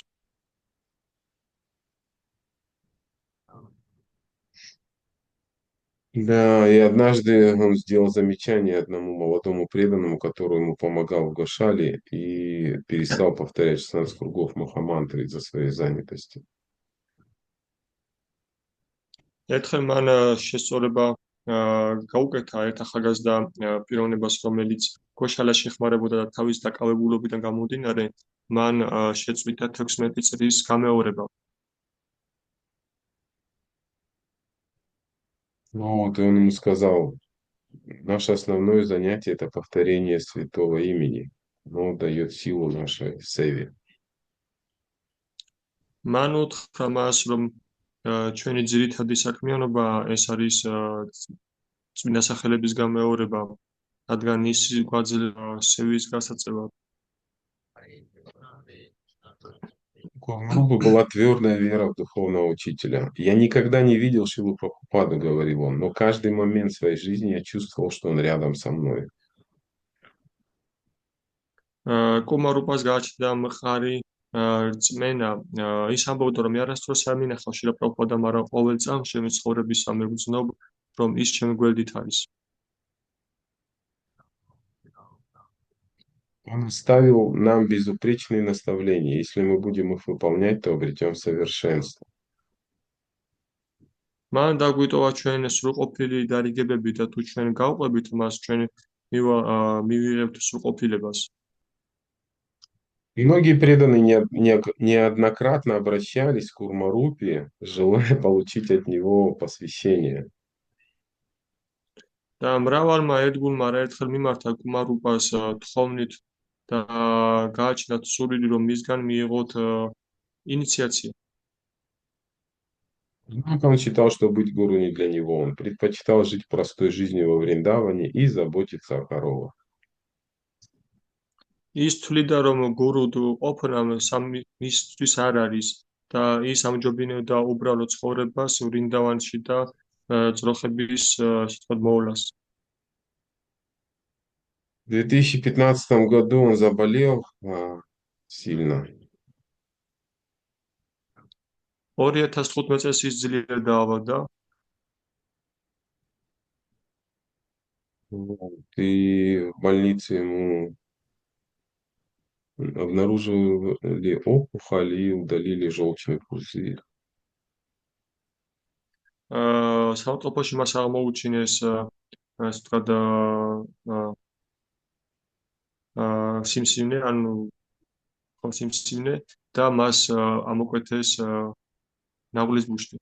Speaker 1: Да, и однажды он сделал замечание одному молодому преданному, который ему помогал в Гошале, и перестал повторять 16 кругов Махамантры из-за своей занятости.
Speaker 2: ერთხელ მან შესწორება გაუკეთა ერთ ახალგაზრდა პიროვნებას, რომელიც გოშალაში ხმარებოდა და თავის დაკავებულობიდან გამომდინარე, მან შეწყვიტა 16 წრის გამეორება.
Speaker 1: Вот, и он ему сказал, наше основное занятие – это повторение святого имени. Оно дает силу нашей севе.
Speaker 2: მან უთხრა მას, რომ ჩვენი ძირითადი საქმიანობა ეს არის წმინდა სახელების გამეორება, რადგან ის გვაძლევს სევის გასაწევად.
Speaker 1: У группы была твердая вера в духовного учителя. Я никогда не видел Шилу Прабхупаду, говорил он, но каждый момент своей жизни я чувствовал, что он рядом со мной.
Speaker 2: კუმარუპას გააჩნდა მყარი რწმენა, ის ამბობდა, რომ არასდროს არ მინახავს შილა პრაბჰუპადა, მაგრამ ყოველ წამს ჩემი ცხოვრების ამეგრძნობ, რომ ის ჩემი გვერდით არის.
Speaker 1: Он оставил нам безупречные наставления. Если мы будем их выполнять, то обретем совершенство.
Speaker 2: მან დაგვიტოვა ჩვენ სრულყოფილი დარიგებები და თუ ჩვენ გავყვებით მას, ჩვენ მივიღებთ სრულყოფილებას.
Speaker 1: Многие преданные неоднократно обращались к Урмарупе, желая получить от него посвящение.
Speaker 2: და მრავალმა ერთგულმა ერთხელ მიმართა კუმარუპას თხოვნით და გააჩნდათ სურვილი, რომ მისგან მიიღოთ ინიციაცია.
Speaker 1: Однако он считал, что быть гуру не для него. Он предпочитал жить простой жизнью во Вриндаване и заботиться о коровах.
Speaker 2: ის თვლიდა, რომ გურუ ყოფნა მისთვის არ არის და ის ამჯობინებდა უბრალო ცხოვრებას ვრინდავანში და ძროხების მოვლას.
Speaker 1: В 2015 году он заболел сильно.
Speaker 2: 2015 წელს ის ძლიერ დაავადდა.
Speaker 1: Вот, и в больнице ему обнаружили опухоль и удалили желчный пузырь.
Speaker 2: საავადმყოფოში მას აღმოუჩინეს ასე ვთქვათ სიმსივნე, ანუ სიმსივნე და მას ამოკვეთეს ნაღლის ბუშტი.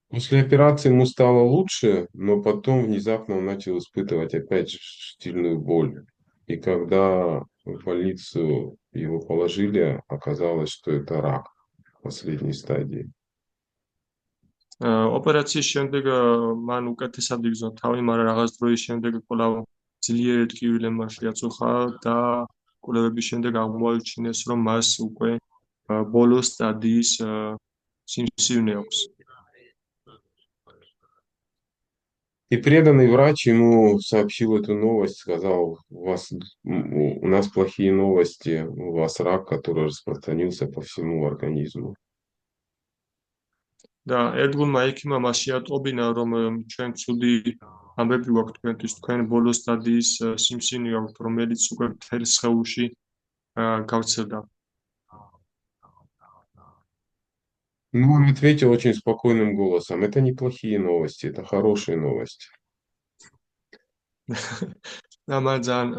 Speaker 1: После операции ему стало лучше, но потом внезапно он начал испытывать опять же сильную боль. И когда в больницу его положили, оказалось, что это рак последней стадии.
Speaker 2: ოპერაციის შემდეგ მან უკეთესად იგრძნო თავი, მაგრამ რაღაც დროის შემდეგ კვლავ ძლიერ ტკივილებაში აწუხა და კვლევების შემდეგ აღმოაჩინეს, რომ მას უკვე ბოლო სტადიის სიმსივნე აქვს.
Speaker 1: И преданный врач ему сообщил эту новость, сказал, у нас плохие новости, у вас рак, который распространился по всему организму.
Speaker 2: და ერთგულმა ექიმმა მას შეატყობინა, რომ ჩვენ ცუდი ამბები გვაქვს თქვენთვის, თქვენ ბოლო სტადიის სიმსივნე აქვთ, რომელიც უკვე მთელ სხეულში გავრცელდა.
Speaker 1: Ну, он ответил очень спокойным голосом, это не плохие новости, это хорошие новости.
Speaker 2: და მან ძალიან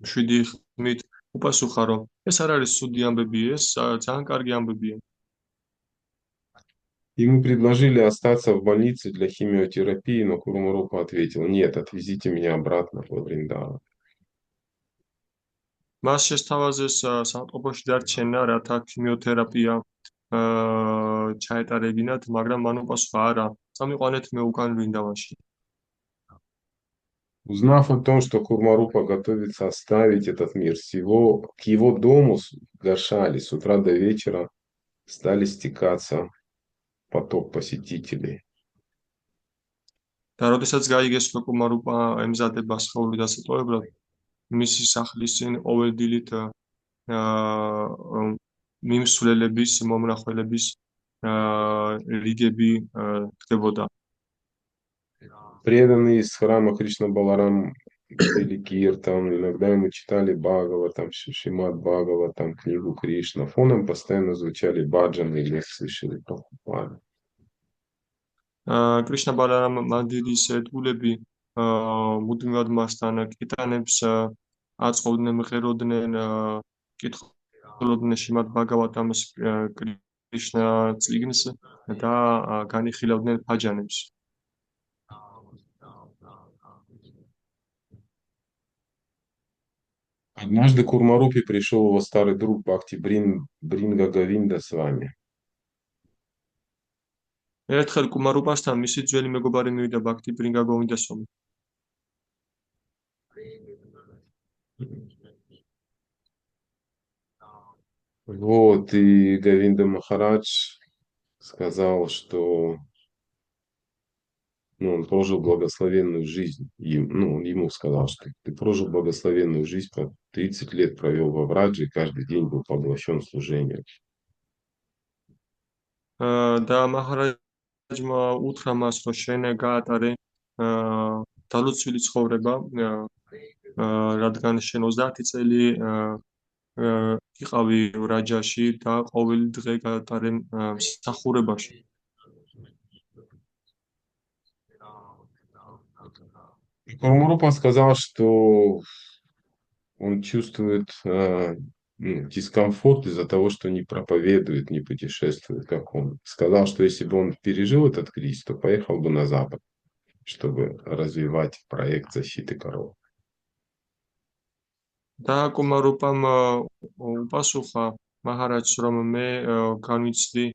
Speaker 2: შვიდი ხმით უპასუხა, რომ ეს არ არის ცუდი ამბები, ეს ძალიან კარგი ამბებია.
Speaker 1: Ему предложили остаться в больнице для химиотерапии, но Курумурупа ответил, нет, отвезите меня обратно во Вриндаван.
Speaker 2: მას შესთავაზეს საავადმყოფოში დარჩენა, რათა ქიმიოთერაპია ჩაეტარებინათ, მაგრამ მან უპასუხა, არა, წამიყვანეთ მე უკან ვრინდავანში.
Speaker 1: Узнав о том, что Курмарупа готовится оставить этот мир, к его дому в Гаршале с утра до вечера стали стекаться поток посетителей.
Speaker 2: და როდესაც გაიგეს, რომ კუმარუპა ემზადება სხეული დასატოვებლად, მისი სახლის წინ ყოველდილით მიმსვლელების, მომნახველების რიგები ხდებოდა.
Speaker 1: Преданные из храма Кришна Баларам пели киртан, иногда ему читали Бхагаватам, Шримад Бхагаватам, книгу Кришна. Фоном постоянно звучали баджаны и лекции Шрилы Прабхупады.
Speaker 2: კრიშნა ბალარამ მანდირის ერთგულები მუდმივად მასთან კიტანებს აწყობდნენ, მღეროდნენ, კითხულობდნენ შრიმად ბჰაგავატამის კრიშნა წიგნს და განიხილავდნენ ფაჯანებს.
Speaker 1: Однажды к Курмарупе пришел его старый друг Бхакти Бринга Говинда с вами.
Speaker 2: ერთხელ კუმარუპასთან მისი ძველი მეგობარი მივიდა ბაქთი ბრინგა გოვინდასვამი.
Speaker 1: Вот, и Говинда Махарадж сказал, что он прожил благословенную жизнь. Он ему сказал, что ты прожил благословенную жизнь, 30 лет провел во Врадже, и каждый день был поглощен служением.
Speaker 2: და მაჰარაჯმა უთხრა მას, რომ შენ გაატარე დალუცვილი ცხოვრება, რადგან შენ 30 წელი იყავი რაჯაში და ყოველი დღე გაატარე მსახურებაში.
Speaker 1: Курмарупа сказал, что он чувствует дискомфорт из-за того, что не проповедует, не путешествует, как он. Сказал, что если бы он пережил этот кризис, то поехал бы на Запад, чтобы развивать проект защиты коров.
Speaker 2: და კუმარუპამ უპასუხა მაჰარაჯს, რომ მე განვიცდი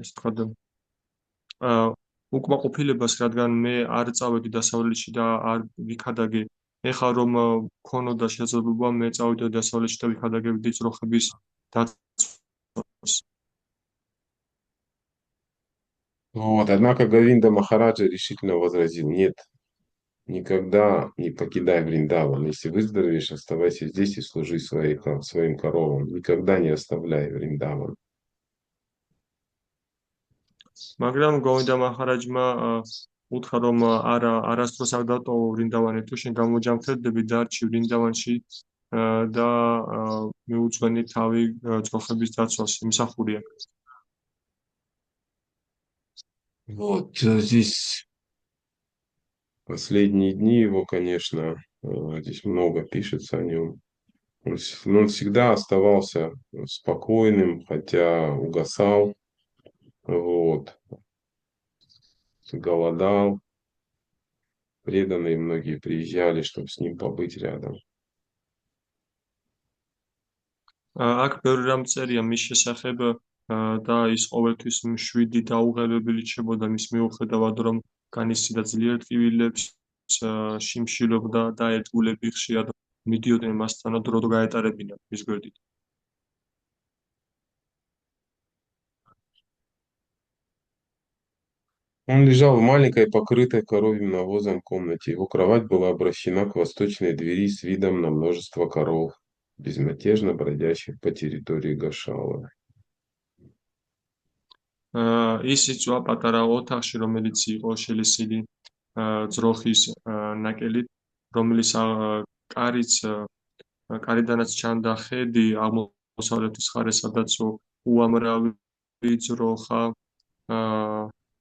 Speaker 2: ესე ვთქვათ უკმაყოფილებას, რადგან მე არ წავედი დასავლეთში და არ ვიქადაგე. ეხლა რომ მქონოდა შესაძლებლობა, მე წავიდე დასავლეთში და ვიქადაგებდი ძროხების დაცვას.
Speaker 1: Вот, однако Говинда Махараджа решительно возразил, нет, Никогда не покидай Вриндаван. Если выздоровеешь, оставайся здесь и служи своим коровам. Никогда не оставляй Вриндаван.
Speaker 2: მაგრამ გოვინდა მაჰარაჯმა უთხრა რომ არასდროს არ დატოვო ვრინდავანი თუ შენ გამოჯამთრებდები დარჩი ვრინდავანში და მიუძღვენი თავი ძროხების დაცვას იმსახურია.
Speaker 1: Вот здесь последние дни его, конечно, здесь много пишется о нем. Он всегда оставался спокойным, хотя угасал, вот, голодал. Преданные многие приезжали, чтобы с ним побыть рядом.
Speaker 2: აქ ბევრი რამ წერია მის შესახებ და ის ყოველთვის მშვიდი დაუღალებელი რჩებოდა მის მიუხედავად რომ განიცდიდა ძლიერ ტკივილებს შიმშილობდა და ერთგულები ხშირად მიდიოდნენ მასთან დრო გაეტარებინა მის გვერდით.
Speaker 1: Он лежал в маленькой, покрытой коровьим навозом комнате. Его кровать была обращена к восточной двери с видом на множество коров, безмятежно бродящих по территории Гашала.
Speaker 2: ის იწვა პატარა ოთახში, რომელიც იყო შელესილი ძროხის ნაკელით, რომელიც კარიდანაც ჩანდა ხედი აღმოსავლეთის მხარეს, სადაც უამრავი ძროხა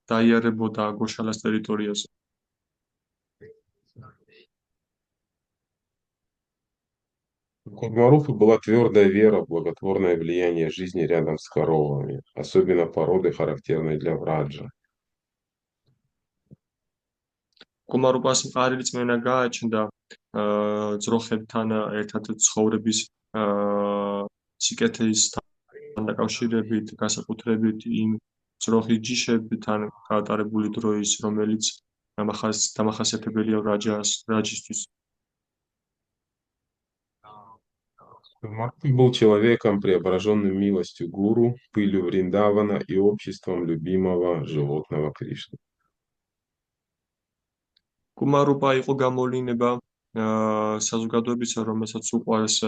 Speaker 2: დაიარებოდა გოშალას ტერიტორიაზე.
Speaker 1: У Курмарупы была твердая вера в благотворное влияние жизни рядом с коровами, особенно породы, характерной для враджа.
Speaker 2: კუმარუპას მყარი რწმენა გააჩნდა ძროხებთან ერთად ცხოვრების სიკეთესთან დაკავშირებით, განსაკუთრებით იმ ძროხის ჯიშებთან გაატარებული დროის, რომელიც დამახასიათებელია რაჯისთვის.
Speaker 1: Курмарупа был человеком, преображенным милостью гуру, пылью Вриндавана и обществом любимого животного Кришны.
Speaker 2: კუმარუპა იყო გამოვლინება საზოგადოებისა, რომელსაც უყვარს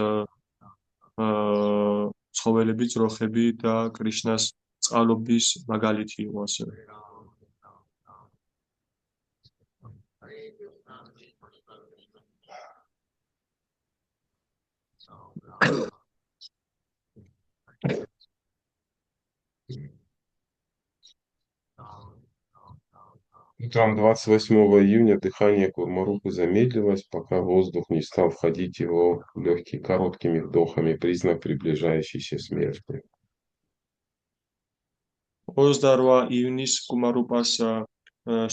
Speaker 2: ცხოველები, ძროხები და კრიშნას წყალობის მაგალითი იყო ასევე.
Speaker 1: Утром 28 июня дыхание Курмарупы замедлилось, пока воздух не стал входить его легкими короткими вдохами, признак приближающейся смерти.
Speaker 2: 28 ივნის კუმარუპას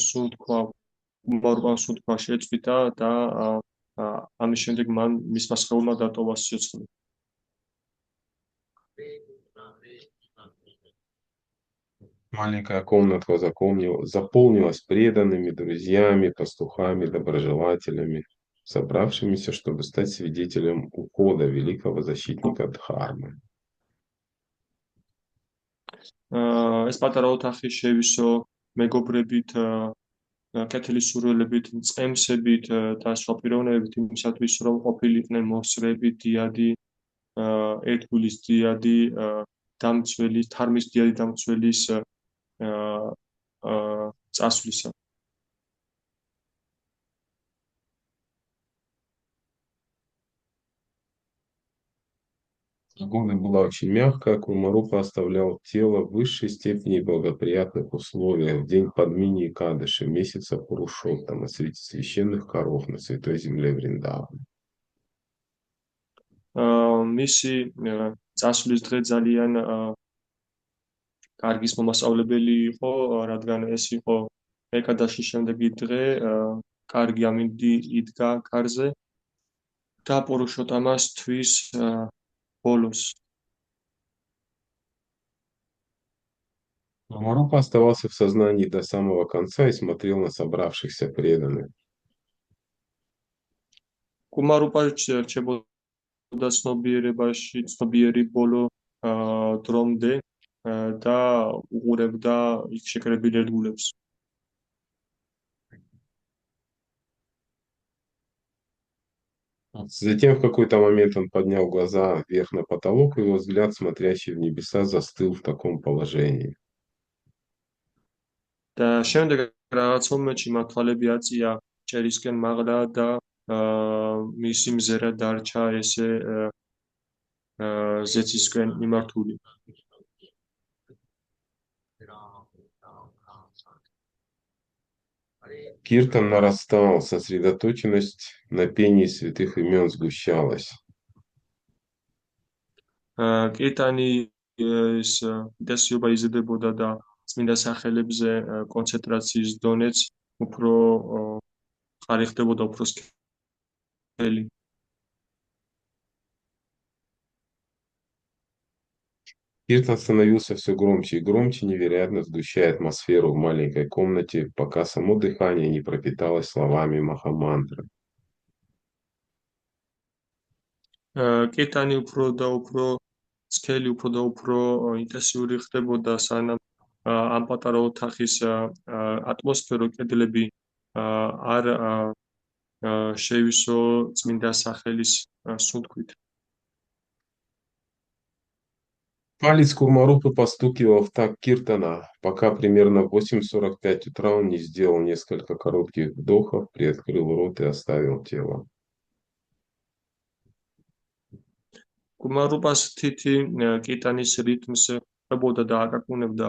Speaker 2: სუნთქვა შეწყვიტა და ამის შემდეგ მისმა სხეულმა დატოვა სიცოცხლე.
Speaker 1: Маленькая комнатка заполнилась преданными, друзьями, пастухами, доброжелателями, собравшимися, чтобы стать свидетелем ухода великого защитника Дхармы.
Speaker 2: ეს პატარა ოთახი შევისო მეგობრებით, კეთილისურველებით, წემსებით და სხვა პიროვნებებით იმისათვის, რომ ყოფილიყვნენ მოსწრები, დიადი, ერთგულის დიადი, დამცველის, თარმის დიადი დამცველის წასვლისა.
Speaker 1: Погода была очень мягкая, Курмарупа оставлял тело в высшей степени благоприятных условиях в день Падмини и Кадыши, месяца Пурушоттама, на свете священных коров на святой земле Вриндавана.
Speaker 2: მისი წასვლის დღე ძალიან კარგის მომასწავლებელი იყო, რადგან ეს იყო ეკადაშის შემდეგი დღე, კარგი ამინდი იდგა კარზე და პურუშოტამას თვის ბოლოს.
Speaker 1: Курмарупа оставался в сознании до самого конца и смотрел на собравшихся преданных.
Speaker 2: კუმარუპა რჩებოდა ცნობიერი ბოლო დრომდე და უყურებდა იქ შეკრებილ ერთგულებს.
Speaker 1: Затем в какой-то момент он поднял глаза вверх на потолок, и его взгляд, смотрящий в небеса, застыл в таком положении.
Speaker 2: და შემდეგ რაღაც მომენტში მან თვალები აწია ჭერისკენ მაღლა და მისი მზერა დარჩა ესე ზეცისკენ მიმართული.
Speaker 1: Киртан нарастал, сосредоточенность на пении святых имен сгущалась.
Speaker 2: კირტანი ეს ინტენსივობა იზრდებოდა და წმინდა სახელებზე კონცენტრაციის დონეც უფრო მყარი ხდებოდა, უფრო სქელი.
Speaker 1: Киртан становился все громче и громче, невероятно сгущая атмосферу в маленькой комнате, пока само дыхание не пропиталось словами Махамантры.
Speaker 2: კირტანი უფრო და უფრო სქელი, უფრო და უფრო ინტენსიური ხდებოდა, სანამ ამ პატარა ოთახის ატმოსფერო კედლები არ შეივსო წმინდა სახელის სუნთქვით.
Speaker 1: Палец Курмарупы постукивал в такт Киртана, пока примерно в 8:45 утра он не сделал несколько коротких вдохов, приоткрыл рот и оставил тело.
Speaker 2: კუმარუპას თითი კიტანის რიტმს ხვდებოდა და აკაკუნებდა,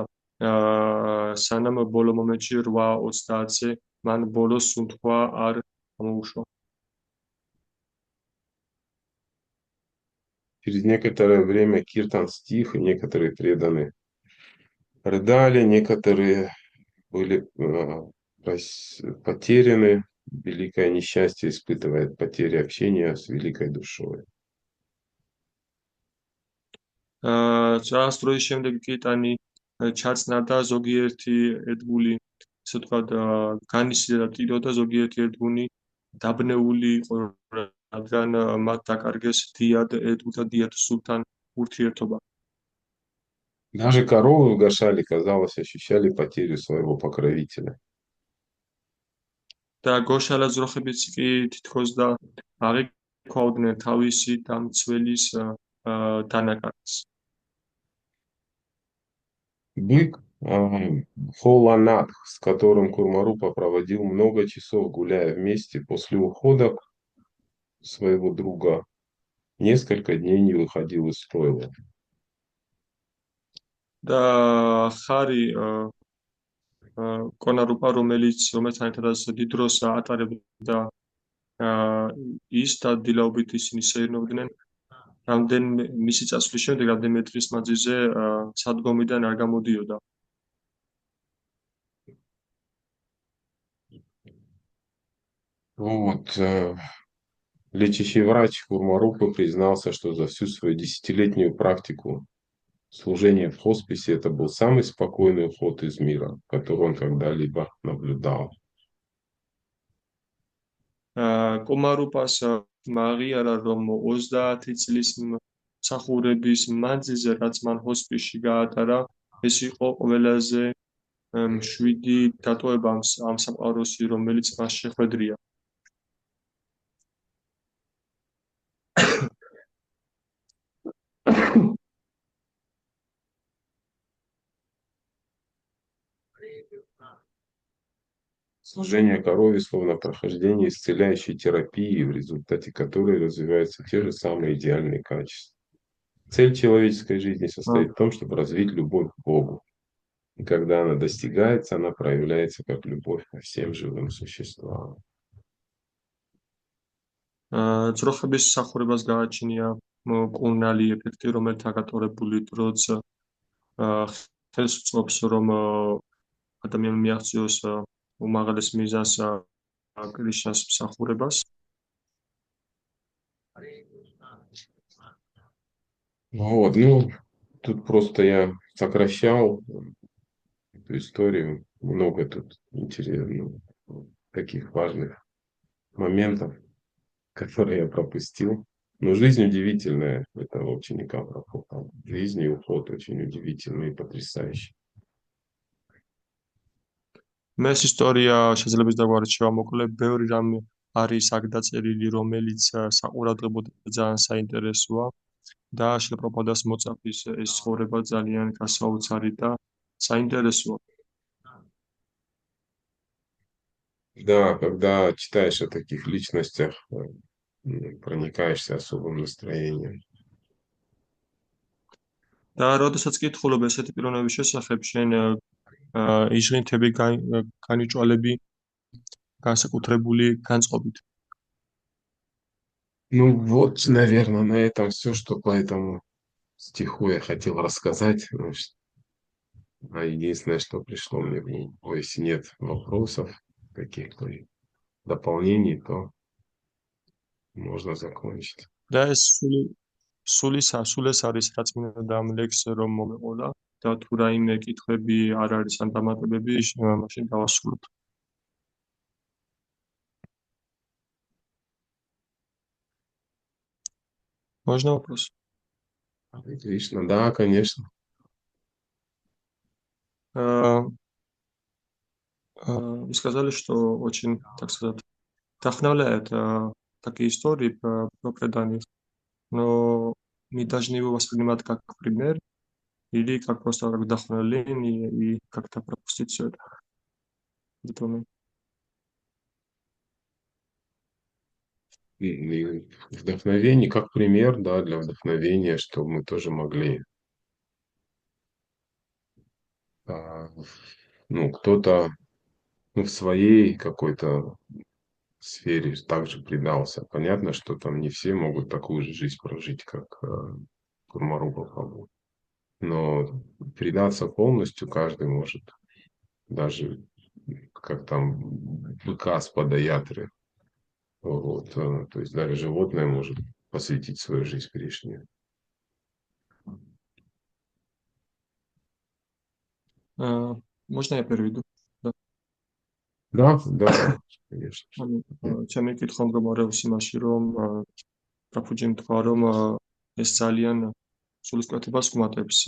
Speaker 2: სანამ ბოლო მომენტში 8:30-ზე მან ბოლოს სუნთქვა არ გამოუშვა.
Speaker 1: Через некоторое время Киртан стих, и некоторые преданные рыдали, некоторые были потеряны. Великое несчастье испытывает потери общения с великой душой.
Speaker 2: წას დროის შემდეგ კიტანი ჩაცნა და ზოგიერთი ერთგული, ასე ვთქვათ, განისიდა და ტიროდა, ზოგიერთი ერთგული დაბნეული იყო, რადგან მათ დაკარგეს დიად ერთგულთან დიად სულთან ურთიერთობა.
Speaker 1: Даже коровы в Гашале, казалось, ощущали потерю своего покровителя.
Speaker 2: და გოშალა ძროხებიც კი თითქოს და აღიქვავდნენ თავისი დამცველის დანაკარგს.
Speaker 1: Бык Холанат, с которым Курмарупа проводил много часов, гуляя вместе, после ухода своего друга несколько дней не выходил из стойла.
Speaker 2: და ხარი კონარუპა, რომელთან ერთადაც დიდ დროს ატარებდა ის და დილაობით ისინი სეირნობდნენ, მისი წასვლის შემდეგ რამდენიმე დღის მანძილზე სადგომიდან არ გამოდიოდა.
Speaker 1: Вот, лечащий врач Курмарупы признался, что за всю свою 10-летнюю практику служения в хосписе это был самый спокойный уход из мира, который он когда-либо наблюдал.
Speaker 2: კუმარუპას მაღიარა, რომ 30 წლის მსახურების მანძილზე, რაც მან ჰოსპისში გაატარა, ეს იყო ყველაზე მშვიდი დატოვება ამ სამყაროსი, რომელიც მას შეხვედრია.
Speaker 1: Служение корове словно прохождение исцеляющей терапии, в результате которой развиваются те же самые идеальные качества. Цель человеческой жизни состоит в том, чтобы развить любовь к Богу. И когда она достигается, она проявляется как любовь ко всем живым существам.
Speaker 2: ძროხების მსახურებას გააჩნია მკურნალი ეფექტი, რომელთა გატარებული დროც ხელს უწყობს, რომ ადამიანმა მიაღწიოს უმაღლეს მიზანს კრიშნას მსახურებას.
Speaker 1: Вот, ну, тут просто я сокращал эту историю. Много тут интересных, таких важных моментов, которые я пропустил. Но жизнь удивительная, это ученика Прабхупады. Жизнь и уход очень удивительный и потрясающий.
Speaker 2: მე ეს ისტორია შეიძლება დაგვარჩევა მოკლე, ბევრი რამე არის აქ დაწერილი, რომელიც საყურადღებოდ ძალიან საინტერესოა და შეპროპოდას მოწაფის ეს ცხოვრება ძალიან გასაოცარი და საინტერესოა.
Speaker 1: Да, когда читаешь о таких личностях, проникаешься особым настроением.
Speaker 2: და როდესაც კითხულობ ესეთი პიროვნების შესახებ, შენ იშღინთები განიჭვალები განსაკუთრებული განწყობით.
Speaker 1: Ну вот, наверное, на этом все, что по этому стиху я хотел рассказать. А единственное, что пришло мне в голову, если нет вопросов каких-то дополнений, то можно закончить.
Speaker 2: და ეს სულ ეს არის, რაც მინდა ამ ლექს რომ მომეყოლა და თუ რაიმე კითხვები არ არის ან დამატებები, მაშინ დავასრულოთ. Можно вопрос?
Speaker 1: Отлично, да, конечно.
Speaker 2: Вы сказали, что очень, так сказать, вдохновляет такие истории про преданий, но мы должны его воспринимать как пример или как просто как вдохновление и как-то пропустить все это. Дипломе.
Speaker 1: И вдохновение как пример, да, для вдохновения, чтобы мы тоже могли, ну, кто-то в своей какой-то сфере также предался. Понятно, что там не все могут такую же жизнь прожить, как Курмарупа Прабху. Но предаться полностью каждый может. Даже как там быка с Падаятры. Вот, то есть даже животное может посвятить свою жизнь Кришне.
Speaker 2: Можно я переведу? Да.
Speaker 1: Да, конечно.
Speaker 2: ჩემი კითხვა მდგომარეობს იმაში, რომ პრაფუჯიმ თქვა, რომ ეს ძალიან სულისკვეთებას გვმატებს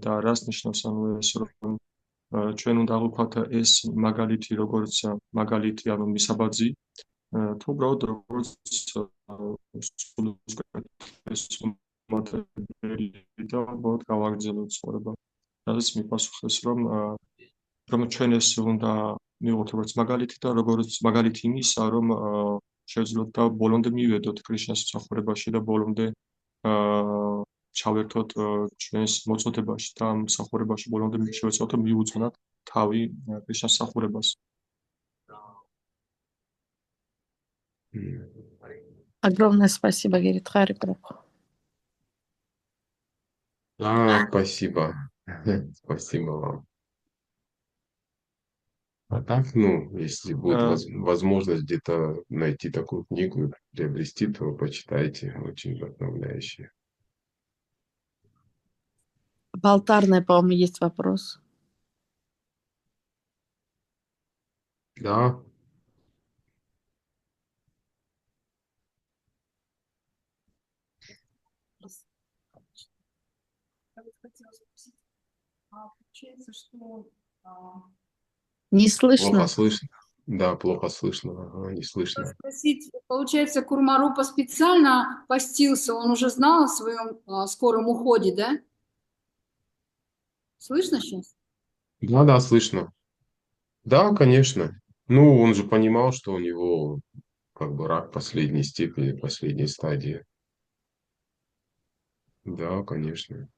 Speaker 2: და რას ნიშნავს, ანუ ეს რომ ჩვენ უნდა აღვქვათ ეს მაგალითი, როგორც მაგალითი, ანუ მისაბაძი, თუ უბრალოდ როგორც სულისკვეთეს მომატებელი და უბრალოდ გავაგრძელოთ ცხოვრება. რადგან მიპასუხეს, რომ ჩვენ ეს უნდა მივიღოთ როგორც მაგალითი და როგორც მაგალითი იმისა, რომ შევძლოთ და ბოლომდე მივედოთ კრიშნას მსახურებაში და ბოლომდე ჩავერთოთ ჩვენს მოწოდებაში და ამ მსახურებაში ბოლომდე შევეცადოთ და მივუძღვნათ თავი კრიშნას მსახურებას.
Speaker 3: Огромное спасибо, говорит Хари Прабху.
Speaker 1: Спасибо. Спасибо вам. А так, ну, если будет возможность где-то найти такую книгу и приобрести, то почитайте. Очень вдохновляющие.
Speaker 3: В алтарной, по-моему, есть вопрос.
Speaker 1: Да.
Speaker 4: Получается, что
Speaker 3: Не слышно.
Speaker 1: Плохо слышно. Да, плохо слышно. Ага, не слышно.
Speaker 4: спросить, получается, Курмарупа специально постился, он уже знал о своем скором уходе, да? Слышно сейчас?
Speaker 1: Да, слышно. Да, конечно. Ну, он же понимал, что у него как бы рак последней степени, последней стадии. Да, конечно.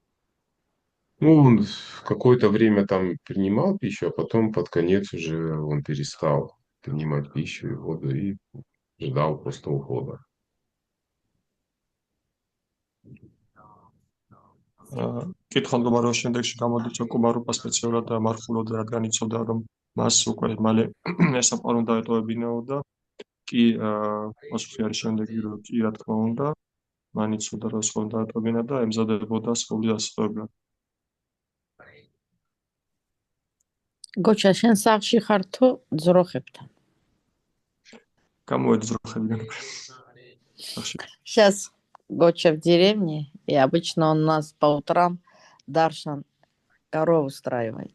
Speaker 1: Ну, он какое-то время там принимал пищу, а потом под конец уже он перестал принимать пищу и воду и ждал просто ухода.
Speaker 2: კითხვა მდგომარეობს შემდეგში გამოდის კუმარუპა სპეციალურად მარხულობდა, რადგან იცოდა, რომ მას უკვე მალე ესაფარ უნდა ეტოვებინაო და კი პასუხი არის შემდეგი, რომ კი, რა თქმა უნდა, მან იცოდა, რომ სხვა უნდა ეტოვებინა და ემზადებოდა სრული დასწრებლად.
Speaker 3: Гоча, შენ სახლში ხარ თუ ძროხებთან?
Speaker 2: გამოვედი ძროხებიდან.
Speaker 3: Сейчас Гоча в деревне, и обычно он у нас по утрам Даршан коров устраивает.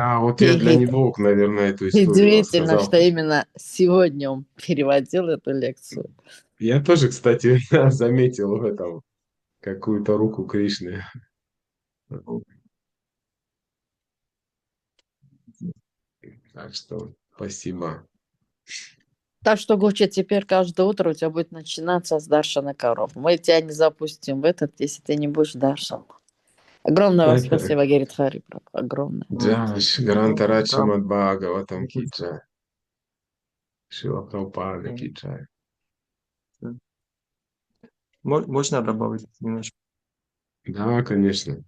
Speaker 1: А, вот я для него, наверное, эту историю
Speaker 3: Удивительно,
Speaker 1: рассказал.
Speaker 3: что именно сегодня он переводил эту лекцию.
Speaker 1: Я тоже, кстати, заметил в этом какую-то руку Кришны. Так что спасибо.
Speaker 3: Так что, Гуччи, теперь каждое утро у тебя будет начинаться с Даршана коров. Мы тебя не запустим в этот, если ты не будешь Даршан. Огромное вам спасибо, говорит Хари. Огромное.
Speaker 1: Джаш, Грантарад
Speaker 2: Да,
Speaker 1: Шримад Бхагаватам ки джай. Шрила Прабхупада ки джай.
Speaker 2: можно добавить немножко?
Speaker 1: Да, конечно.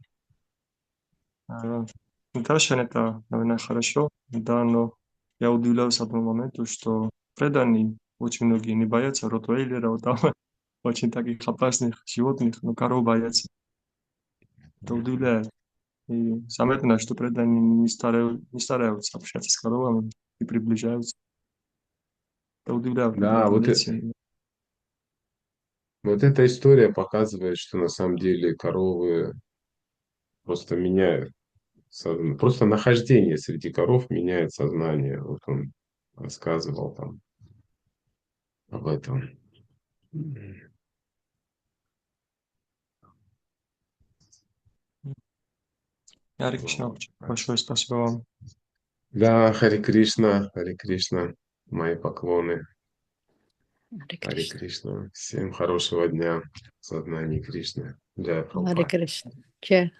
Speaker 2: А, Даршан это, наверное, хорошо, да, но я удивлялся одному моменту, что преданные очень многие не боятся ротвейлеров, там очень таких опасных животных, но коров боятся. Это удивляет. И заметно, что преданные не стараются общаться с коровами и приближаются. Это удивляет меня,
Speaker 1: Да,
Speaker 2: эта
Speaker 1: вот,
Speaker 2: лекция.
Speaker 1: вот эта история показывает, что на самом деле коровы просто меняют. Просто нахождение среди коров меняет сознание. Вот он рассказывал там об этом.
Speaker 2: Харе Кришна, большое спасибо вам.
Speaker 1: Да, Харе Кришна, мои поклоны.
Speaker 3: Харе
Speaker 1: Харе
Speaker 3: Кришна.
Speaker 1: Кришна. Всем хорошего дня в сознании Кришны. Джай
Speaker 3: Харе
Speaker 1: Прабхупад.
Speaker 3: Кришна. Че?